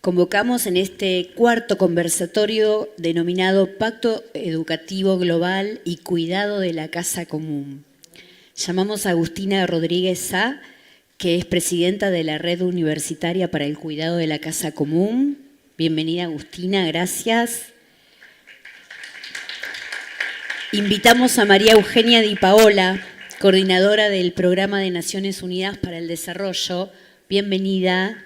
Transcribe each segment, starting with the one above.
Convocamos en este cuarto conversatorio denominado Pacto Educativo Global y Cuidado de la Casa Común. Llamamos a Agustina Rodríguez Sá, que es presidenta de la Red Universitaria para el Cuidado de la Casa Común. Bienvenida, Agustina, gracias. Invitamos a María Eugenia Di Paola, coordinadora del Programa de Naciones Unidas para el Desarrollo. Bienvenida.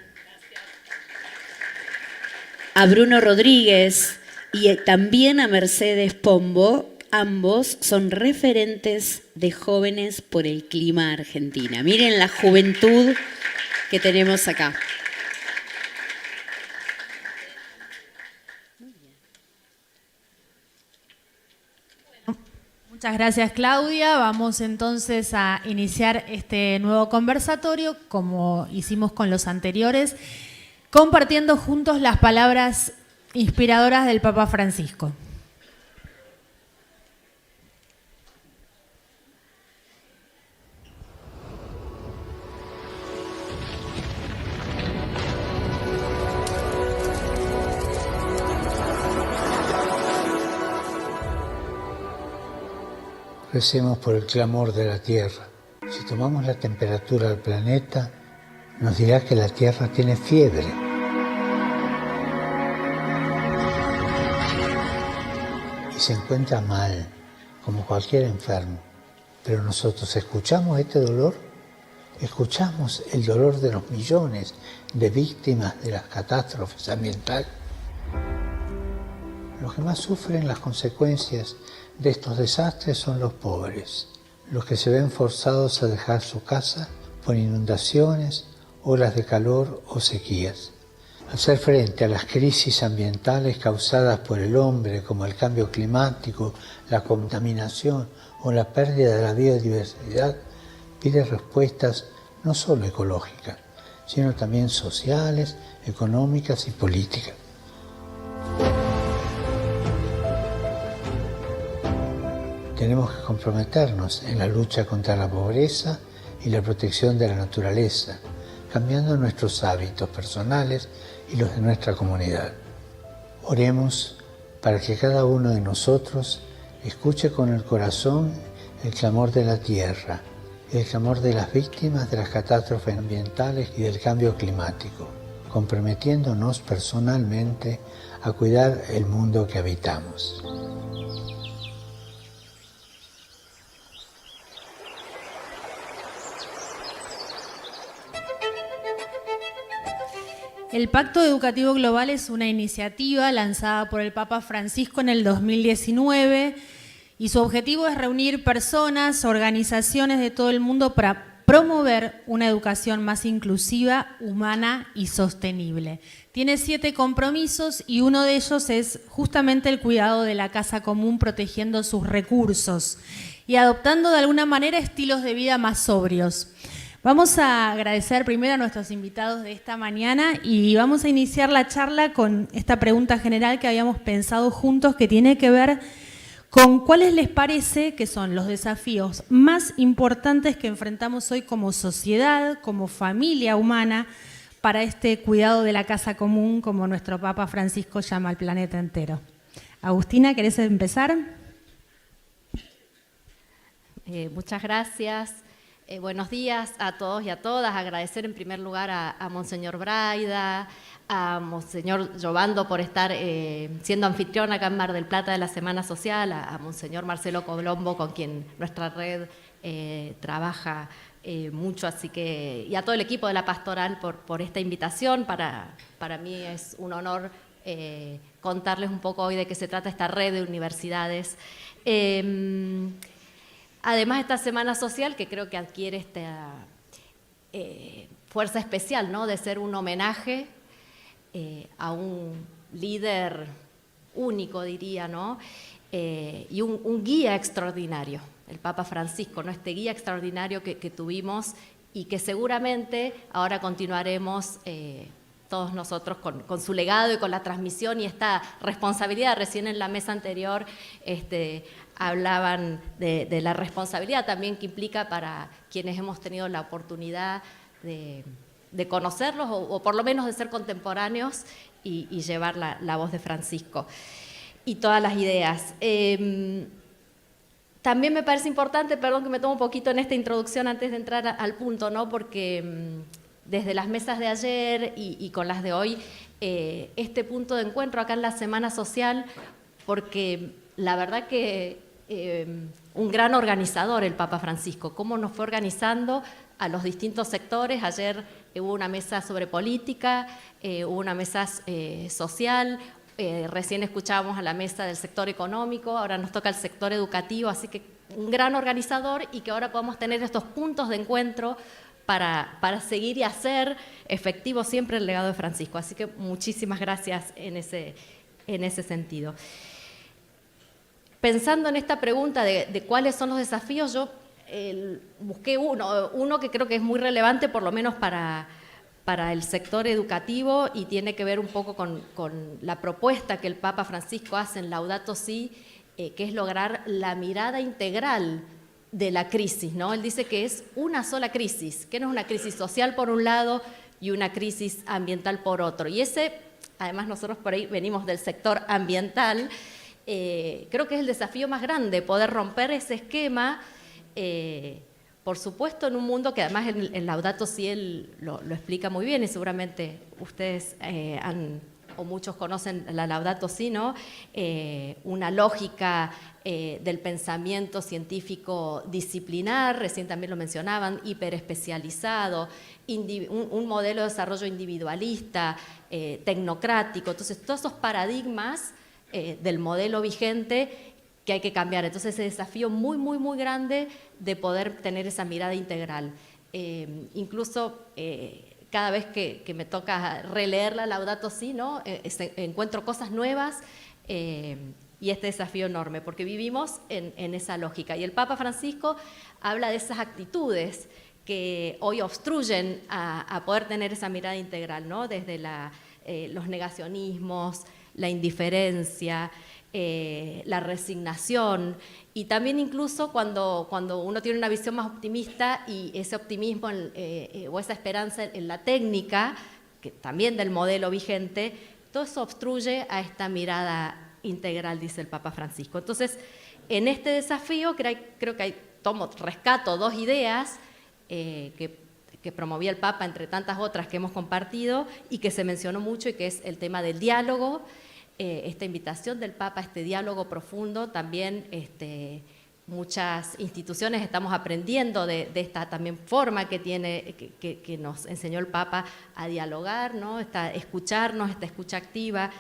A Bruno Rodríguez y también a Mercedes Pombo, ambos son referentes de Jóvenes por el Clima Argentina. Miren la juventud que tenemos acá. Muchas gracias, Claudia. Vamos entonces a iniciar este nuevo conversatorio, como hicimos con los anteriores, compartiendo juntos las palabras inspiradoras del Papa Francisco. Recemos por el clamor de la Tierra. Si tomamos la temperatura del planeta, nos dirá que la Tierra tiene fiebre. Y se encuentra mal, como cualquier enfermo. Pero nosotros escuchamos este dolor, escuchamos el dolor de los millones de víctimas de las catástrofes ambientales. Los que más sufren las consecuencias de estos desastres son los pobres, los que se ven forzados a dejar su casa por inundaciones, olas de calor o sequías. Hacer frente a las crisis ambientales causadas por el hombre, como el cambio climático, la contaminación o la pérdida de la biodiversidad, pide respuestas no solo ecológicas, sino también sociales, económicas y políticas. Tenemos que comprometernos en la lucha contra la pobreza y la protección de la naturaleza, cambiando nuestros hábitos personales y los de nuestra comunidad. Oremos para que cada uno de nosotros escuche con el corazón el clamor de la tierra, el clamor de las víctimas de las catástrofes ambientales y del cambio climático, comprometiéndonos personalmente a cuidar el mundo que habitamos. El Pacto Educativo Global es una iniciativa lanzada por el Papa Francisco en el 2019 y su objetivo es reunir personas, organizaciones de todo el mundo para promover una educación más inclusiva, humana y sostenible. Tiene 7 compromisos y uno de ellos es justamente el cuidado de la casa común, protegiendo sus recursos y adoptando de alguna manera estilos de vida más sobrios. Vamos a agradecer primero a nuestros invitados de esta mañana y vamos a iniciar la charla con esta pregunta general que habíamos pensado juntos, que tiene que ver con cuáles les parece que son los desafíos más importantes que enfrentamos hoy como sociedad, como familia humana, para este cuidado de la casa común, como nuestro Papa Francisco llama al planeta entero. Agustina, ¿querés empezar? Muchas gracias. Buenos días a todos y a todas. Agradecer en primer lugar a Monseñor Braida, a Monseñor Giovando por estar siendo anfitrión acá en Mar del Plata de la Semana Social, a Monseñor Marcelo Colombo, con quien nuestra red trabaja mucho, así que, y a todo el equipo de la pastoral por esta invitación. Para mí es un honor contarles un poco hoy de qué se trata esta red de universidades. Además, esta Semana Social, que creo que adquiere esta fuerza especial, ¿no?, de ser un homenaje a un líder único, diría, ¿no?, y un guía extraordinario, el Papa Francisco, ¿no?, este guía extraordinario que tuvimos y que seguramente ahora continuaremos todos nosotros con su legado y con la transmisión y esta responsabilidad. Recién en la mesa anterior hablaban de la responsabilidad también que implica para quienes hemos tenido la oportunidad de de conocerlos o por lo menos de ser contemporáneos y llevar la voz de Francisco y todas las ideas. También me parece importante, perdón que me tomo un poquito en esta introducción antes de entrar al punto, ¿no? Porque desde las mesas de ayer y con las de hoy, este punto de encuentro acá en la Semana Social, porque la verdad que un gran organizador el Papa Francisco, cómo nos fue organizando a los distintos sectores. Ayer hubo una mesa sobre política, hubo una mesa social, recién escuchábamos a la mesa del sector económico, ahora nos toca el sector educativo, así que un gran organizador y que ahora podamos tener estos puntos de encuentro para seguir y hacer efectivo siempre el legado de Francisco. Así que muchísimas gracias en ese sentido. Pensando en esta pregunta de cuáles son los desafíos, yo busqué uno que creo que es muy relevante, por lo menos para el sector educativo, y tiene que ver un poco con la propuesta que el Papa Francisco hace en Laudato Si, que es lograr la mirada integral de la crisis, ¿no? Él dice que es una sola crisis, que no es una crisis social por un lado y una crisis ambiental por otro. Y además nosotros por ahí venimos del sector ambiental, creo que es el desafío más grande, poder romper ese esquema, por supuesto en un mundo que además en Laudato Si él lo explica muy bien, y seguramente ustedes o muchos conocen la Laudato Si, ¿no? Una lógica del pensamiento científico disciplinar, recién también lo mencionaban, hiperespecializado, un modelo de desarrollo individualista, tecnocrático. Entonces, todos esos paradigmas del modelo vigente que hay que cambiar. Entonces, ese desafío muy, muy, muy grande de poder tener esa mirada integral. Incluso cada vez que me toca releer la Laudato Si, ¿no? Encuentro cosas nuevas y este desafío enorme, porque vivimos en esa lógica. Y el Papa Francisco habla de esas actitudes que hoy obstruyen a poder tener esa mirada integral, ¿no? Desde los negacionismos, la indiferencia, la resignación, y también incluso cuando uno tiene una visión más optimista y ese optimismo o esa esperanza en la técnica, que también del modelo vigente, todo eso obstruye a esta mirada integral, dice el Papa Francisco. Entonces, en este desafío creo que rescato dos ideas que promovía el Papa, entre tantas otras que hemos compartido y que se mencionó mucho, y que es el tema del diálogo, esta invitación del Papa, este diálogo profundo. También muchas instituciones estamos aprendiendo de esta también forma que nos enseñó el Papa a dialogar, ¿no? Escucharnos, esta escucha activa,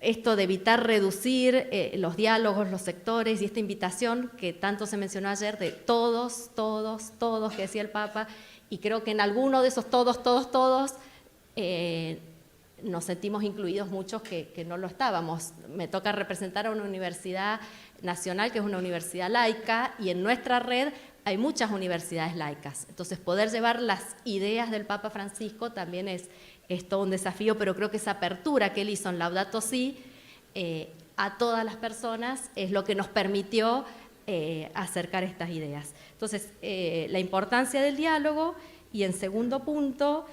esto de evitar reducir los diálogos, los sectores, y esta invitación que tanto se mencionó ayer de todos, que decía el Papa, y creo que en alguno de esos todos, nos sentimos incluidos muchos que no lo estábamos. Me toca representar a una universidad nacional que es una universidad laica, y en nuestra red hay muchas universidades laicas. Entonces, poder llevar las ideas del Papa Francisco también es todo un desafío, pero creo que esa apertura que él hizo en Laudato Si a todas las personas es lo que nos permitió acercar estas ideas. Entonces, la importancia del diálogo, y en segundo punto,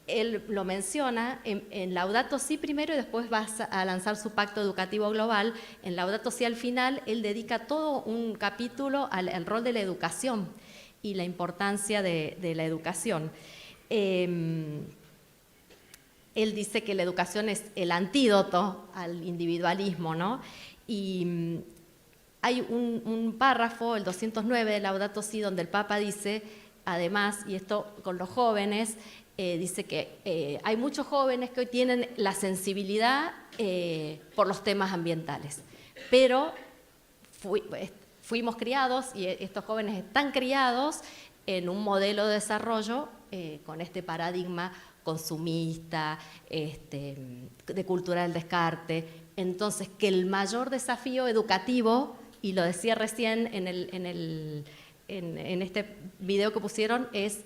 él lo menciona en Laudato Si primero, y después va a lanzar su Pacto Educativo Global. En Laudato Si al final, él dedica todo un capítulo al rol de la educación y la importancia de la educación. Él dice que la educación es el antídoto al individualismo, ¿no? Y hay un párrafo, el 209 de Laudato Si, donde el Papa dice, además, y esto con los jóvenes, dice que hay muchos jóvenes que hoy tienen la sensibilidad por los temas ambientales, pero fuimos criados, y estos jóvenes están criados en un modelo de desarrollo con este paradigma consumista, de cultura del descarte. Entonces, que el mayor desafío educativo, y lo decía recién en este video que pusieron, es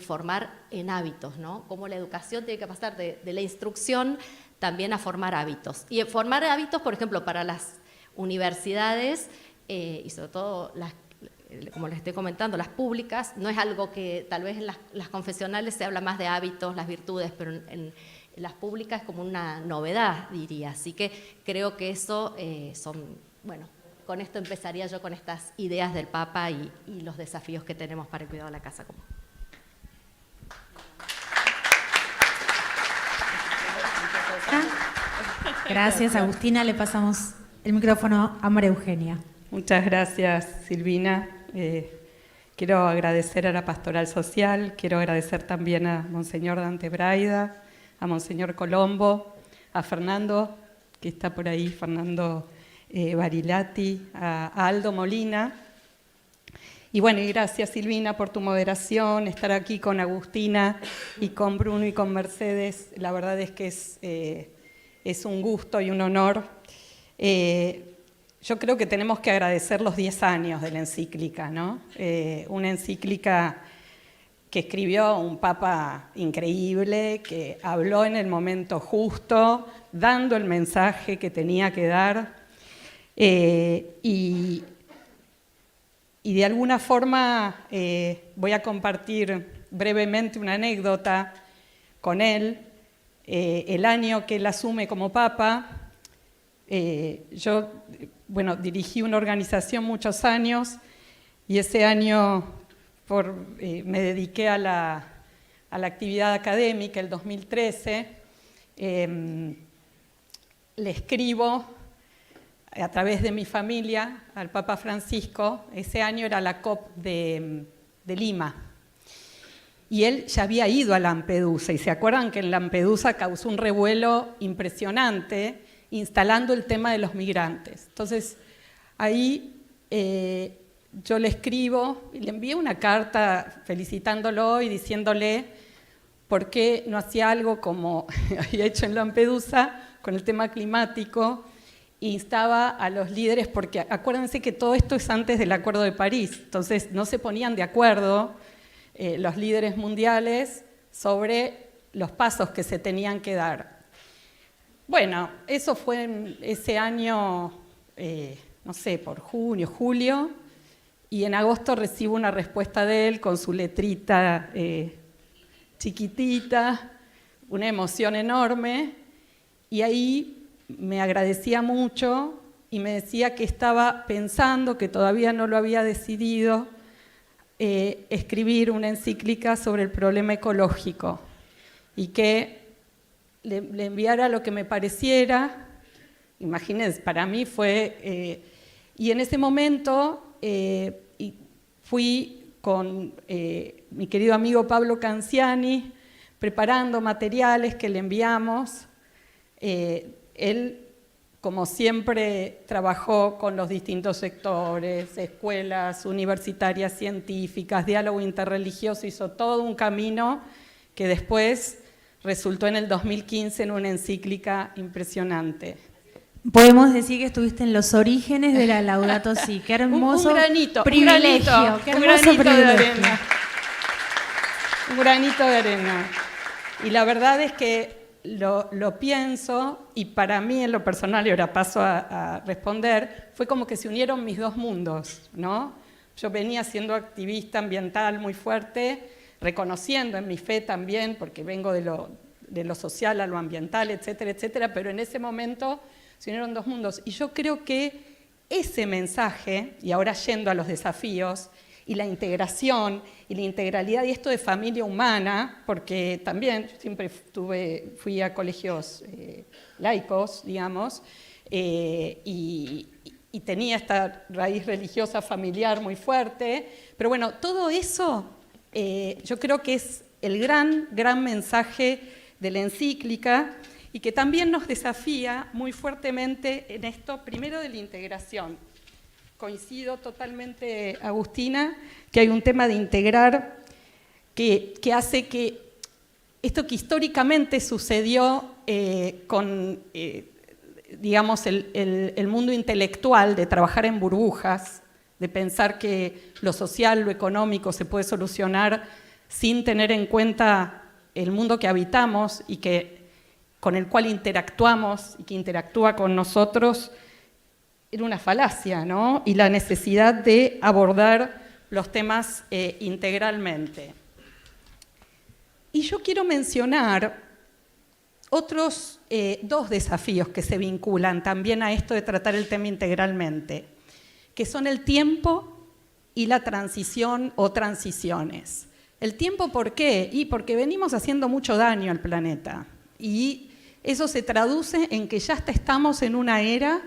formar en hábitos, ¿no? Cómo la educación tiene que pasar de la instrucción también a formar hábitos. Y formar hábitos, por ejemplo, para las universidades, y sobre todo como les estoy comentando, las públicas, no es algo que tal vez en las confesionales se habla más de hábitos, las virtudes, pero en las públicas es como una novedad, diría. Así que creo que eso bueno, con esto empezaría yo con estas ideas del Papa y los desafíos que tenemos para el cuidado de la casa común. Gracias, Agustina. Le pasamos el micrófono a María Eugenia. Muchas gracias, Silvina. Quiero agradecer a la Pastoral Social, quiero agradecer también a Monseñor Dante Braida, a Monseñor Colombo, a Fernando, que está por ahí, Fernando Barilati, a Aldo Molina. Y bueno, y gracias, Silvina, por tu moderación, estar aquí con Agustina y con Bruno y con Mercedes. La verdad es que es un gusto y un honor. Yo creo que tenemos que agradecer los 10 años de la encíclica, ¿no? Una encíclica que escribió un papa increíble, que habló en el momento justo, dando el mensaje que tenía que dar. Y de alguna forma voy a compartir brevemente una anécdota con él. El año que él asume como papa, yo dirigí una organización muchos años y ese año me dediqué a la actividad académica, el 2013. Le escribo a través de mi familia al Papa Francisco. Ese año era la COP de Lima. Y él ya había ido a Lampedusa, y se acuerdan que en Lampedusa causó un revuelo impresionante, instalando el tema de los migrantes. Entonces, ahí yo le escribo, y le envié una carta felicitándolo y diciéndole por qué no hacía algo como había hecho en Lampedusa con el tema climático, e instaba a los líderes, porque acuérdense que todo esto es antes del Acuerdo de París, entonces no se ponían de acuerdo los líderes mundiales sobre los pasos que se tenían que dar. Bueno, eso fue en ese año, no sé, por junio, julio, y en agosto recibo una respuesta de él con su letrita chiquitita, una emoción enorme, y ahí me agradecía mucho y me decía que estaba pensando, que todavía no lo había decidido, escribir una encíclica sobre el problema ecológico y que le enviara lo que me pareciera. Imagínense, para mí fue... y en ese momento fui con mi querido amigo Pablo Canciani preparando materiales que le enviamos. Él, como siempre, trabajó con los distintos sectores, escuelas universitarias, científicas, diálogo interreligioso, hizo todo un camino que después resultó en el 2015 en una encíclica impresionante. Podemos decir que estuviste en los orígenes de la Laudato Si. Qué hermoso privilegio. Un granito de arena. Y la verdad es que lo pienso, y para mí en lo personal, y ahora paso a responder, fue como que se unieron mis dos mundos, ¿no? Yo venía siendo activista ambiental muy fuerte, reconociendo en mi fe también, porque vengo de lo social a lo ambiental, etcétera, etcétera, pero en ese momento se unieron dos mundos. Y yo creo que ese mensaje, y ahora yendo a los desafíos, y la integración, y la integralidad, y esto de familia humana, porque también yo siempre fui a colegios laicos, digamos, y tenía esta raíz religiosa familiar muy fuerte, pero bueno, todo eso yo creo que es el gran mensaje de la encíclica, y que también nos desafía muy fuertemente en esto, primero de la integración. Coincido totalmente, Agustina, que hay un tema de integrar que hace que esto que históricamente sucedió con, digamos, el mundo intelectual, de trabajar en burbujas, de pensar que lo social, lo económico se puede solucionar sin tener en cuenta el mundo que habitamos y con el cual interactuamos y que interactúa con nosotros, era una falacia, ¿no? Y la necesidad de abordar los temas integralmente. Y yo quiero mencionar otros dos desafíos que se vinculan también a esto de tratar el tema integralmente, que son el tiempo y la transición o transiciones. El tiempo, ¿por qué? Y porque venimos haciendo mucho daño al planeta. Y eso se traduce en que ya hasta estamos en una era,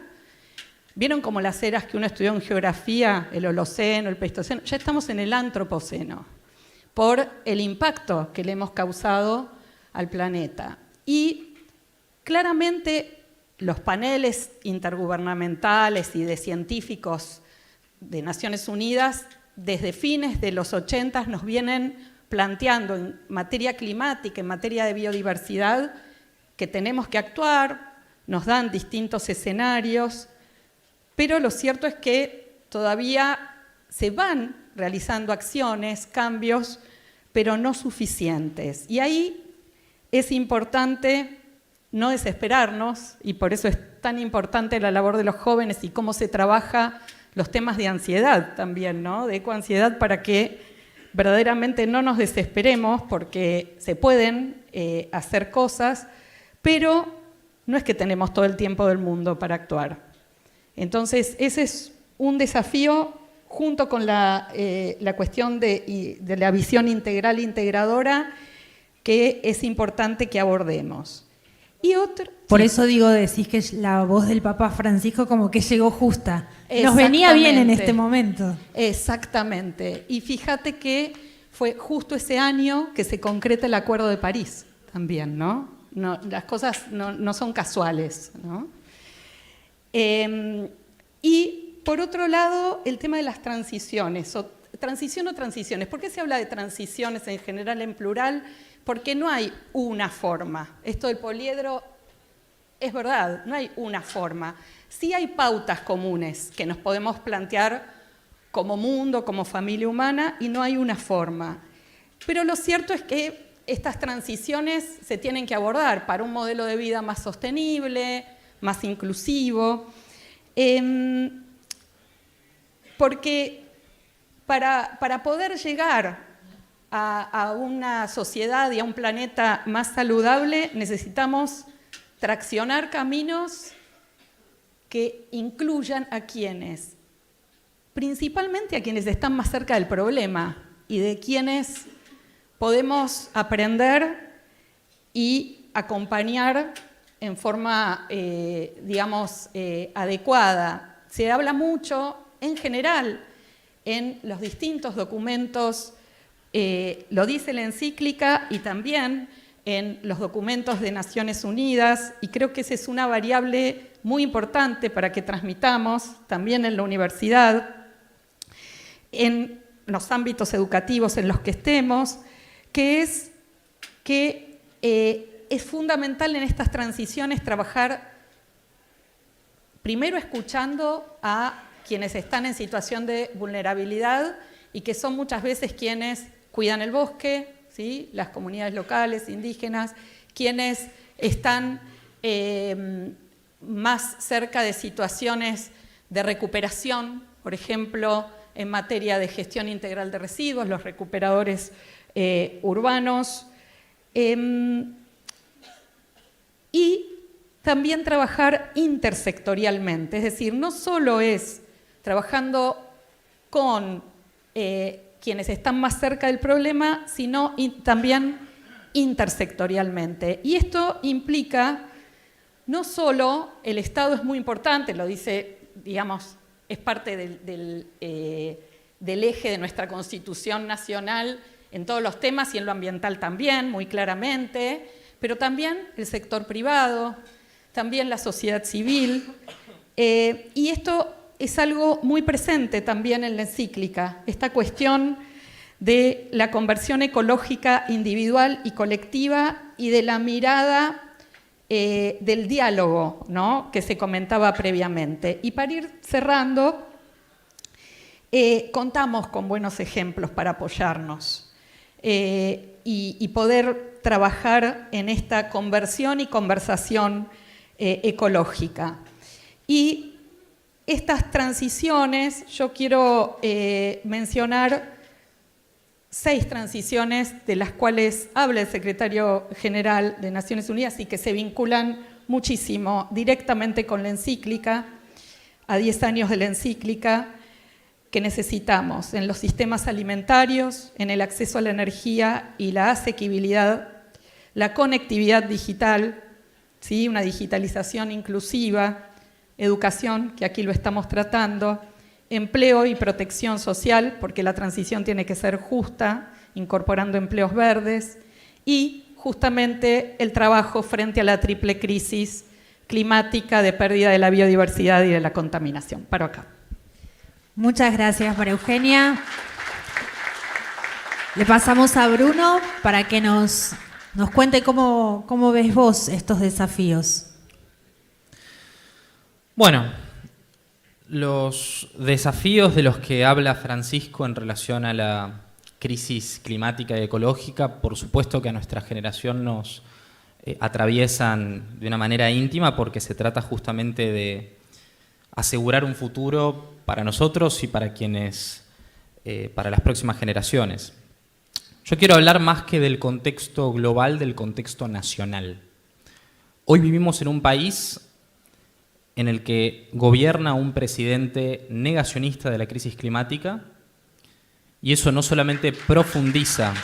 ¿vieron como las eras que uno estudió en geografía, el Holoceno, el Pleistoceno? Ya estamos en el Antropoceno, por el impacto que le hemos causado al planeta. Y claramente los paneles intergubernamentales y de científicos de Naciones Unidas, desde fines de los 80 nos vienen planteando en materia climática, en materia de biodiversidad, que tenemos que actuar, nos dan distintos escenarios, pero lo cierto es que todavía se van realizando acciones, cambios, pero no suficientes. Y ahí es importante no desesperarnos, y por eso es tan importante la labor de los jóvenes y cómo se trabaja los temas de ansiedad también, ¿no? De ecoansiedad, para que verdaderamente no nos desesperemos, porque se pueden hacer cosas, pero no es que tenemos todo el tiempo del mundo para actuar. Entonces, ese es un desafío junto con la cuestión de la visión integral integradora, que es importante que abordemos. Y otro, Por sí. eso digo, decís que la voz del Papa Francisco como que llegó justa. Nos venía bien en este momento. Exactamente. Y fíjate que fue justo ese año que se concreta el Acuerdo de París también, ¿no? Las cosas no son casuales, ¿no? Y por otro lado, el tema de las transiciones, transición o transiciones. ¿Por qué se habla de transiciones en general en plural? Porque no hay una forma. Esto del poliedro es verdad, no hay una forma. Sí hay pautas comunes que nos podemos plantear como mundo, como familia humana, y no hay una forma. Pero lo cierto es que estas transiciones se tienen que abordar para un modelo de vida más sostenible, más inclusivo, porque para poder llegar a una sociedad y a un planeta más saludable necesitamos traccionar caminos que incluyan a quienes, principalmente a quienes están más cerca del problema y de quienes podemos aprender y acompañar en forma, adecuada. Se habla mucho, en general, en los distintos documentos, lo dice la encíclica y también en los documentos de Naciones Unidas, y creo que esa es una variable muy importante para que transmitamos también en la universidad, en los ámbitos educativos en los que estemos, que es que es fundamental en estas transiciones trabajar primero escuchando a quienes están en situación de vulnerabilidad y que son muchas veces quienes cuidan el bosque, ¿sí? Las comunidades locales, indígenas, quienes están más cerca de situaciones de recuperación, por ejemplo, en materia de gestión integral de residuos, los recuperadores urbanos, y también trabajar intersectorialmente, es decir, no solo es trabajando con quienes están más cerca del problema, sino también intersectorialmente. Y esto implica no solo, el Estado es muy importante, lo dice, digamos, es parte del eje de nuestra Constitución Nacional en todos los temas y en lo ambiental también, muy claramente, pero también el sector privado, también la sociedad civil, y esto es algo muy presente también en la encíclica, esta cuestión de la conversión ecológica individual y colectiva y de la mirada del diálogo, ¿no?, que se comentaba previamente. Y para ir cerrando, contamos con buenos ejemplos para apoyarnos y poder trabajar en esta conversión y conversación ecológica. Y estas transiciones, yo quiero mencionar 6 transiciones de las cuales habla el secretario general de Naciones Unidas y que se vinculan muchísimo directamente con la encíclica, a 10 años de la encíclica, que necesitamos en los sistemas alimentarios, en el acceso a la energía y la asequibilidad, la conectividad digital, ¿sí? Una digitalización inclusiva, educación, que aquí lo estamos tratando, empleo y protección social, porque la transición tiene que ser justa, incorporando empleos verdes, y justamente el trabajo frente a la triple crisis climática de pérdida de la biodiversidad y de la contaminación. Paro acá. Muchas gracias, María Eugenia. Le pasamos a Bruno para que nos cuente cómo ves vos estos desafíos. Bueno, los desafíos de los que habla Francisco en relación a la crisis climática y ecológica, por supuesto que a nuestra generación nos atraviesan de una manera íntima, porque se trata justamente de asegurar un futuro para nosotros y para para las próximas generaciones. Yo quiero hablar más que del contexto global, del contexto nacional. Hoy vivimos en un país en el que gobierna un presidente negacionista de la crisis climática, y eso no solamente profundiza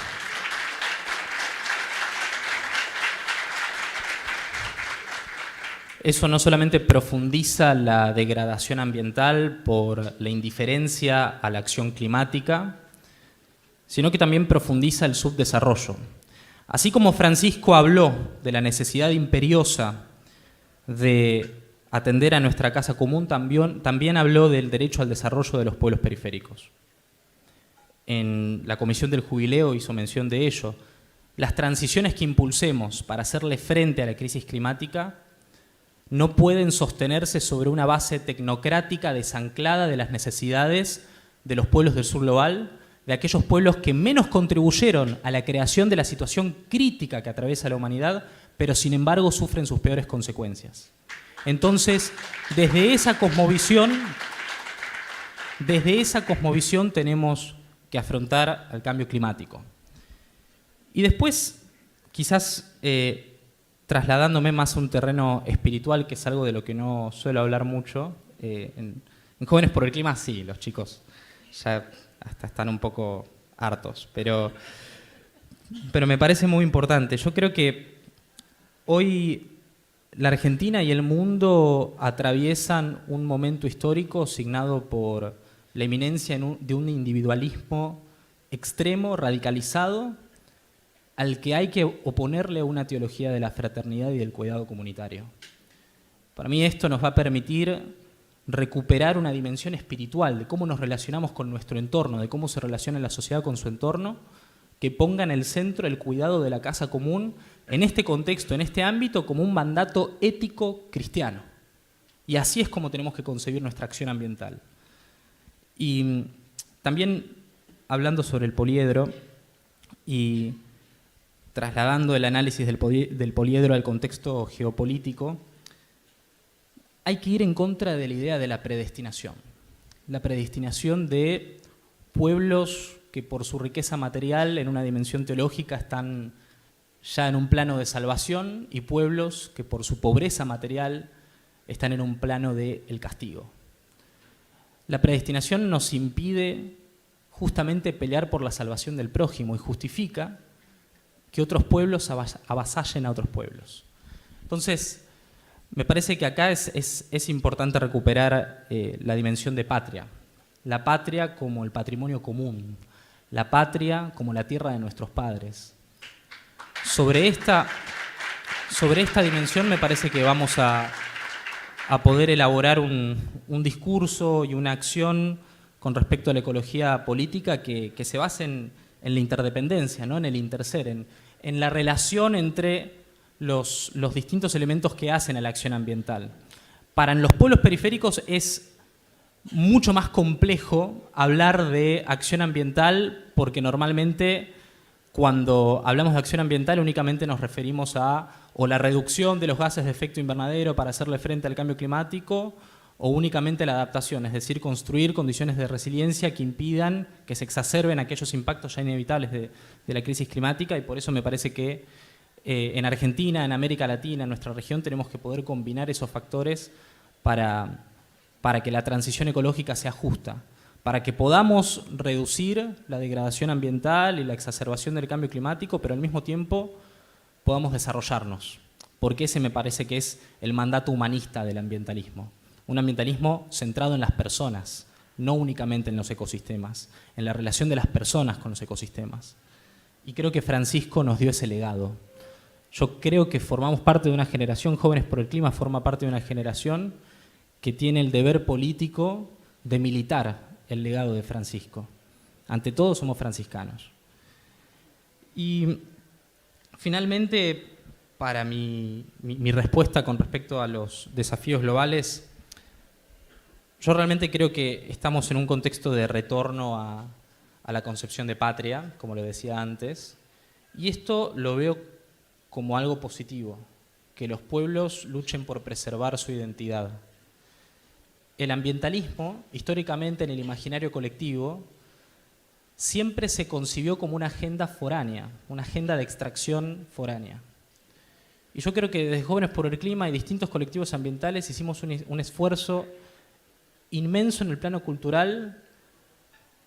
la degradación ambiental por la indiferencia a la acción climática, sino que también profundiza el subdesarrollo. Así como Francisco habló de la necesidad imperiosa de atender a nuestra casa común, también habló del derecho al desarrollo de los pueblos periféricos. En la Comisión del Jubileo hizo mención de ello. Las transiciones que impulsemos para hacerle frente a la crisis climática no pueden sostenerse sobre una base tecnocrática desanclada de las necesidades de los pueblos del sur global, de aquellos pueblos que menos contribuyeron a la creación de la situación crítica que atraviesa la humanidad, pero sin embargo sufren sus peores consecuencias. Entonces, desde esa cosmovisión tenemos que afrontar el cambio climático. Y después, quizás trasladándome más a un terreno espiritual, que es algo de lo que no suelo hablar mucho, en Jóvenes por el Clima sí, los chicos ya hasta están un poco hartos, pero me parece muy importante. Yo creo que hoy la Argentina y el mundo atraviesan un momento histórico signado por la eminencia de un individualismo extremo, radicalizado, al que hay que oponerle una teología de la fraternidad y del cuidado comunitario. Para mí esto nos va a permitir recuperar una dimensión espiritual de cómo nos relacionamos con nuestro entorno, de cómo se relaciona la sociedad con su entorno, que ponga en el centro el cuidado de la casa común en este contexto, en este ámbito, como un mandato ético cristiano. Y así es como tenemos que concebir nuestra acción ambiental. Y también hablando sobre el poliedro y trasladando el análisis del poliedro al contexto geopolítico, hay que ir en contra de la idea de la predestinación. La predestinación de pueblos que por su riqueza material en una dimensión teológica están ya en un plano de salvación, y pueblos que por su pobreza material están en un plano del castigo. La predestinación nos impide justamente pelear por la salvación del prójimo y justifica que otros pueblos avasallen a otros pueblos. Entonces, me parece que acá es importante recuperar la dimensión de patria. La patria como el patrimonio común, la patria como la tierra de nuestros padres. Sobre esta dimensión me parece que vamos a poder elaborar un discurso y una acción con respecto a la ecología política que se base en la interdependencia, ¿no? En el interser, en la relación entre los distintos elementos que hacen a la acción ambiental. Para los pueblos periféricos es mucho más complejo hablar de acción ambiental, porque normalmente cuando hablamos de acción ambiental únicamente nos referimos a o la reducción de los gases de efecto invernadero para hacerle frente al cambio climático, o únicamente la adaptación, es decir, construir condiciones de resiliencia que impidan que se exacerben aquellos impactos ya inevitables de la crisis climática, y por eso me parece que en Argentina, en América Latina, en nuestra región, tenemos que poder combinar esos factores para que la transición ecológica sea justa, para que podamos reducir la degradación ambiental y la exacerbación del cambio climático, pero al mismo tiempo podamos desarrollarnos, porque ese me parece que es el mandato humanista del ambientalismo. Un ambientalismo centrado en las personas, no únicamente en los ecosistemas, en la relación de las personas con los ecosistemas. Y creo que Francisco nos dio ese legado. Yo creo que formamos parte de una generación, Jóvenes por el Clima forma parte de una generación que tiene el deber político de militar el legado de Francisco. Ante todo somos franciscanos. Y finalmente, para mi respuesta con respecto a los desafíos globales, yo realmente creo que estamos en un contexto de retorno a la concepción de patria, como lo decía antes, y esto lo veo como algo positivo, que los pueblos luchen por preservar su identidad. El ambientalismo, históricamente en el imaginario colectivo, siempre se concibió como una agenda foránea, una agenda de extracción foránea. Y yo creo que desde Jóvenes por el Clima y distintos colectivos ambientales hicimos un esfuerzo inmenso en el plano cultural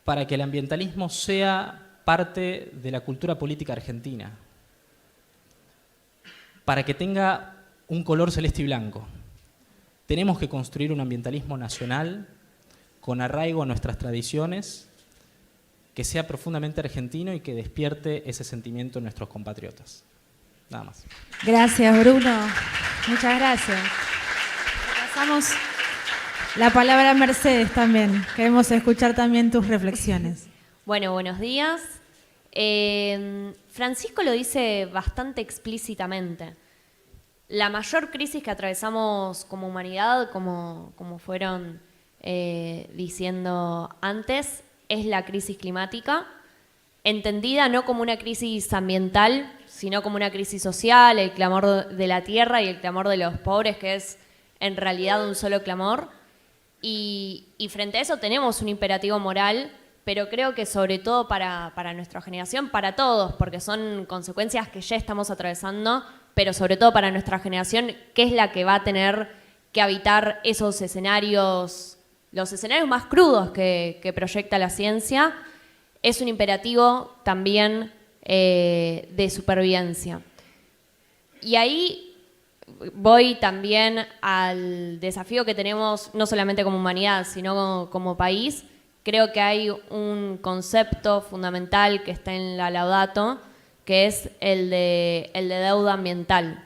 para que el ambientalismo sea parte de la cultura política argentina, para que tenga un color celeste y blanco. Tenemos que construir un ambientalismo nacional con arraigo a nuestras tradiciones, que sea profundamente argentino y que despierte ese sentimiento en nuestros compatriotas. Nada más. Gracias, Bruno. Muchas gracias. Pasamos la palabra a Mercedes también. Queremos escuchar también tus reflexiones. Bueno, buenos días. Francisco lo dice bastante explícitamente. La mayor crisis que atravesamos como humanidad, como fueron diciendo antes, es la crisis climática, entendida no como una crisis ambiental, sino como una crisis social, el clamor de la tierra y el clamor de los pobres, que es en realidad un solo clamor. Y frente a eso tenemos un imperativo moral, pero creo que sobre todo para nuestra generación, para todos, porque son consecuencias que ya estamos atravesando, pero sobre todo para nuestra generación, que es la que va a tener que habitar esos escenarios, los escenarios más crudos que proyecta la ciencia, es un imperativo también de supervivencia. Y ahí voy también al desafío que tenemos, no solamente como humanidad, sino como país. Creo que hay un concepto fundamental que está en la Laudato, que es el de deuda ambiental.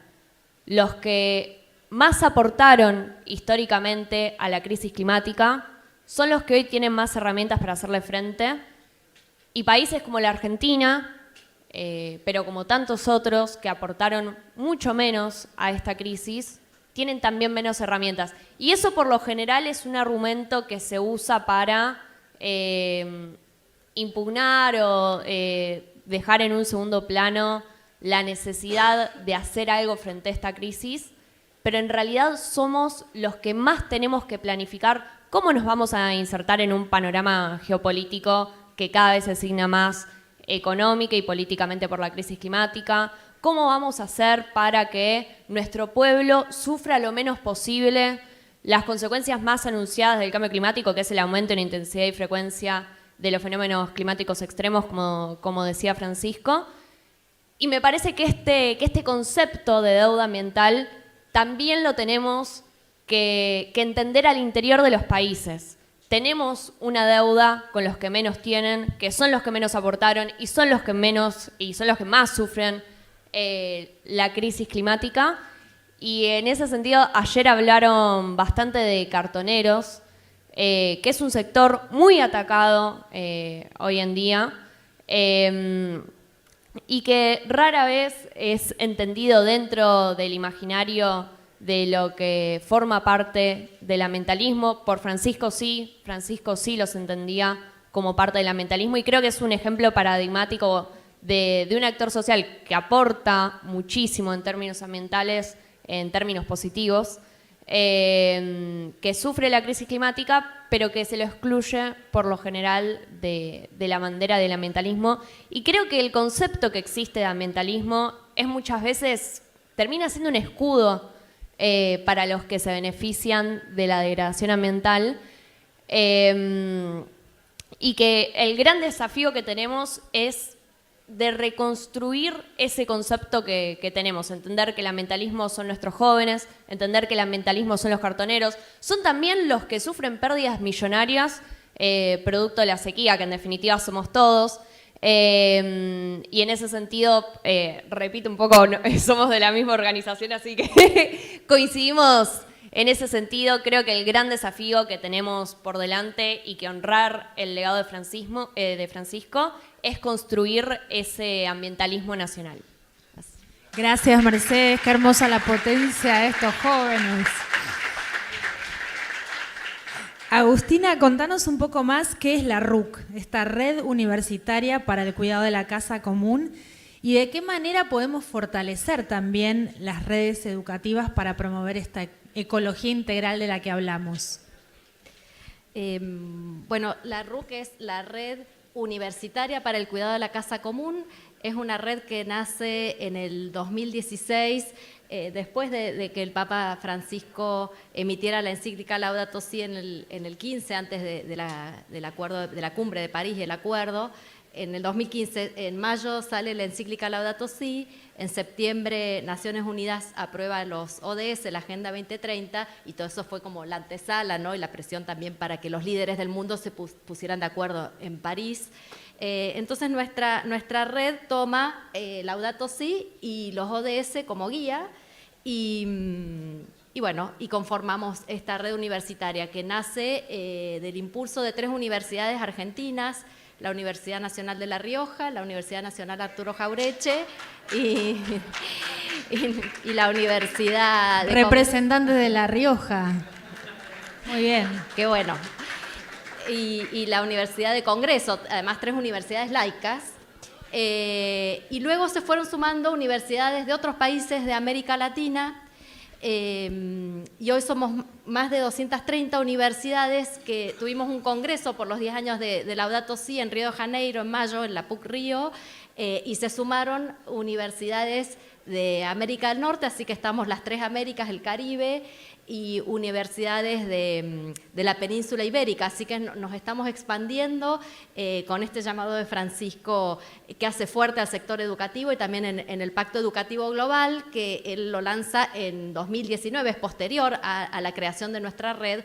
Los que más aportaron históricamente a la crisis climática son los que hoy tienen más herramientas para hacerle frente, y países como la Argentina, pero como tantos otros que aportaron mucho menos a esta crisis, tienen también menos herramientas. Y eso por lo general es un argumento que se usa para impugnar o dejar en un segundo plano la necesidad de hacer algo frente a esta crisis, pero en realidad somos los que más tenemos que planificar cómo nos vamos a insertar en un panorama geopolítico que cada vez se asigna más económica y políticamente por la crisis climática, cómo vamos a hacer para que nuestro pueblo sufra lo menos posible las consecuencias más anunciadas del cambio climático, que es el aumento en intensidad y frecuencia de los fenómenos climáticos extremos, como decía Francisco. Y me parece que este concepto de deuda ambiental también lo tenemos que entender al interior de los países. Tenemos una deuda con los que menos tienen, que son los que menos aportaron y son los que más sufren la crisis climática. Y en ese sentido, ayer hablaron bastante de cartoneros, que es un sector muy atacado hoy en día, y que rara vez es entendido dentro del imaginario de lo que forma parte del ambientalismo. Por Francisco sí los entendía como parte del ambientalismo, y creo que es un ejemplo paradigmático de un actor social que aporta muchísimo en términos ambientales, en términos positivos, que sufre la crisis climática, pero que se lo excluye por lo general de la bandera del ambientalismo. Y creo que el concepto que existe de ambientalismo es muchas veces, termina siendo un escudo para los que se benefician de la degradación ambiental. Y que el gran desafío que tenemos es de reconstruir ese concepto que tenemos, entender que el ambientalismo son nuestros jóvenes, entender que el ambientalismo son los cartoneros, son también los que sufren pérdidas millonarias producto de la sequía, que en definitiva somos todos. Y en ese sentido, repito un poco, somos de la misma organización, así que coincidimos en ese sentido. Creo que el gran desafío que tenemos por delante y que honrar el legado de Francisco es construir ese ambientalismo nacional. Gracias, Mercedes. Qué hermosa la potencia de estos jóvenes. Agustina, contanos un poco más qué es la RUC, esta Red Universitaria para el Cuidado de la Casa Común, y de qué manera podemos fortalecer también las redes educativas para promover esta ecología integral de la que hablamos. Bueno, la RUC es la Red Universitaria para el Cuidado de la Casa Común. Es una red que nace en el 2016, después de que el Papa Francisco emitiera la encíclica Laudato Si en el 15, antes del acuerdo, de la cumbre de París y el acuerdo. En el 2015, en mayo, sale la encíclica Laudato Si. En septiembre, Naciones Unidas aprueba los ODS, la Agenda 2030, y todo eso fue como la antesala, ¿no? Y la presión también para que los líderes del mundo se pusieran de acuerdo en París. Entonces, nuestra red toma Laudato Si y los ODS como guía, y bueno, y conformamos esta red universitaria que nace del impulso de 3 universidades argentinas: la Universidad Nacional de La Rioja, la Universidad Nacional Arturo Jaureche y la Universidad de Representante de La Rioja. Muy bien. Qué bueno. Y la Universidad de Congreso, además 3 universidades laicas. Y luego se fueron sumando universidades de otros países de América Latina. Y hoy somos más de 230 universidades que tuvimos un congreso por los 10 años de Laudato Si en Río de Janeiro en mayo, en la PUC Río, y se sumaron universidades de América del Norte, así que estamos las 3 Américas, el Caribe, y universidades de la península ibérica, así que nos estamos expandiendo con este llamado de Francisco que hace fuerte al sector educativo, y también en el Pacto Educativo Global, que él lo lanza en 2019, es posterior a la creación de nuestra red,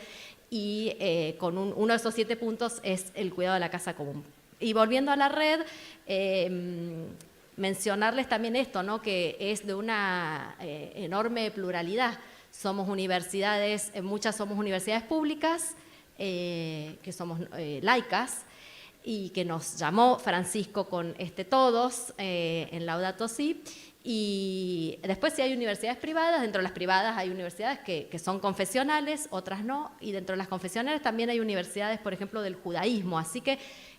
y con uno de esos 7 puntos es el cuidado de la casa común. Y volviendo a la red, mencionarles también esto, ¿no? Que es de una enorme pluralidad. Somos universidades, muchas somos universidades públicas, que somos laicas, y que nos llamó Francisco con todos en Laudato Si. Y después, si hay universidades privadas, dentro de las privadas hay universidades que son confesionales, otras no, y dentro de las confesionales también hay universidades, por ejemplo, del judaísmo, así que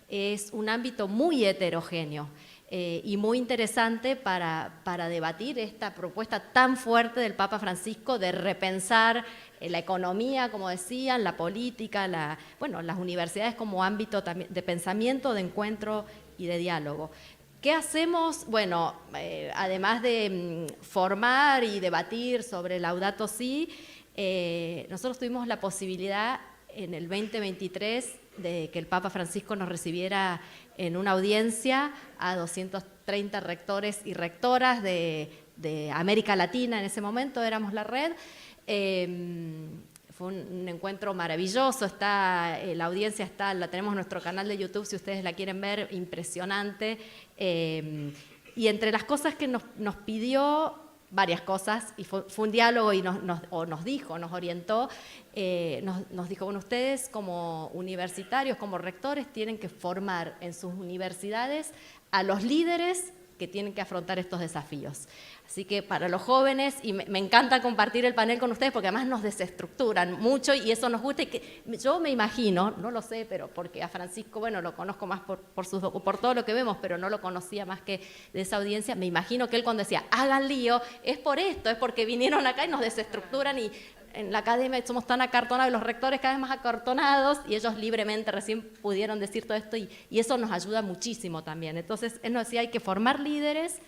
es un ámbito muy heterogéneo. Y muy interesante para debatir esta propuesta tan fuerte del Papa Francisco de repensar la economía, como decían, la política, las universidades como ámbito de pensamiento, de encuentro y de diálogo. ¿Qué hacemos? Bueno, además de formar y debatir sobre Laudato Si, nosotros tuvimos la posibilidad en el 2023 de que el Papa Francisco nos recibiera en una audiencia a 230 rectores y rectoras de América Latina. En ese momento éramos la red. Fue un encuentro maravilloso. La audiencia la tenemos en nuestro canal de YouTube, si ustedes la quieren ver, impresionante. Y entre las cosas que nos pidió, varias cosas, y fue un diálogo, y nos orientó, nos dijo, bueno, ustedes como universitarios, como rectores, tienen que formar en sus universidades a los líderes que tienen que afrontar estos desafíos. Así que para los jóvenes, y me encanta compartir el panel con ustedes porque además nos desestructuran mucho y eso nos gusta. Y que yo me imagino, no lo sé, pero porque a Francisco, bueno, lo conozco más por todo lo que vemos, pero no lo conocía más que de esa audiencia. Me imagino que él cuando decía, hagan lío, es por esto, es porque vinieron acá y nos desestructuran y en la academia somos tan acartonados, los rectores cada vez más acartonados, y ellos libremente recién pudieron decir todo esto, y eso nos ayuda muchísimo también. Entonces, él nos decía, hay que formar líderes,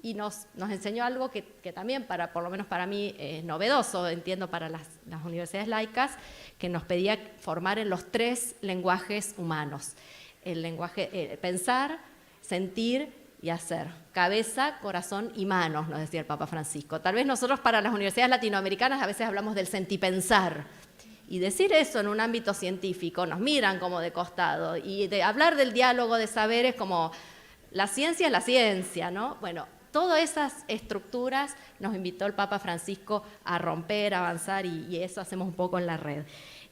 y nos enseñó algo que también, por lo menos para mí, es novedoso, entiendo, para las universidades laicas, que nos pedía formar en los 3 lenguajes humanos. El lenguaje, pensar, sentir y hacer. Cabeza, corazón y manos, nos decía el Papa Francisco. Tal vez nosotros para las universidades latinoamericanas a veces hablamos del sentipensar. Y decir eso en un ámbito científico nos miran como de costado. Y de hablar del diálogo de saberes como la ciencia es la ciencia, ¿no? Bueno, todas esas estructuras nos invitó el Papa Francisco a romper, a avanzar, y eso hacemos un poco en la red.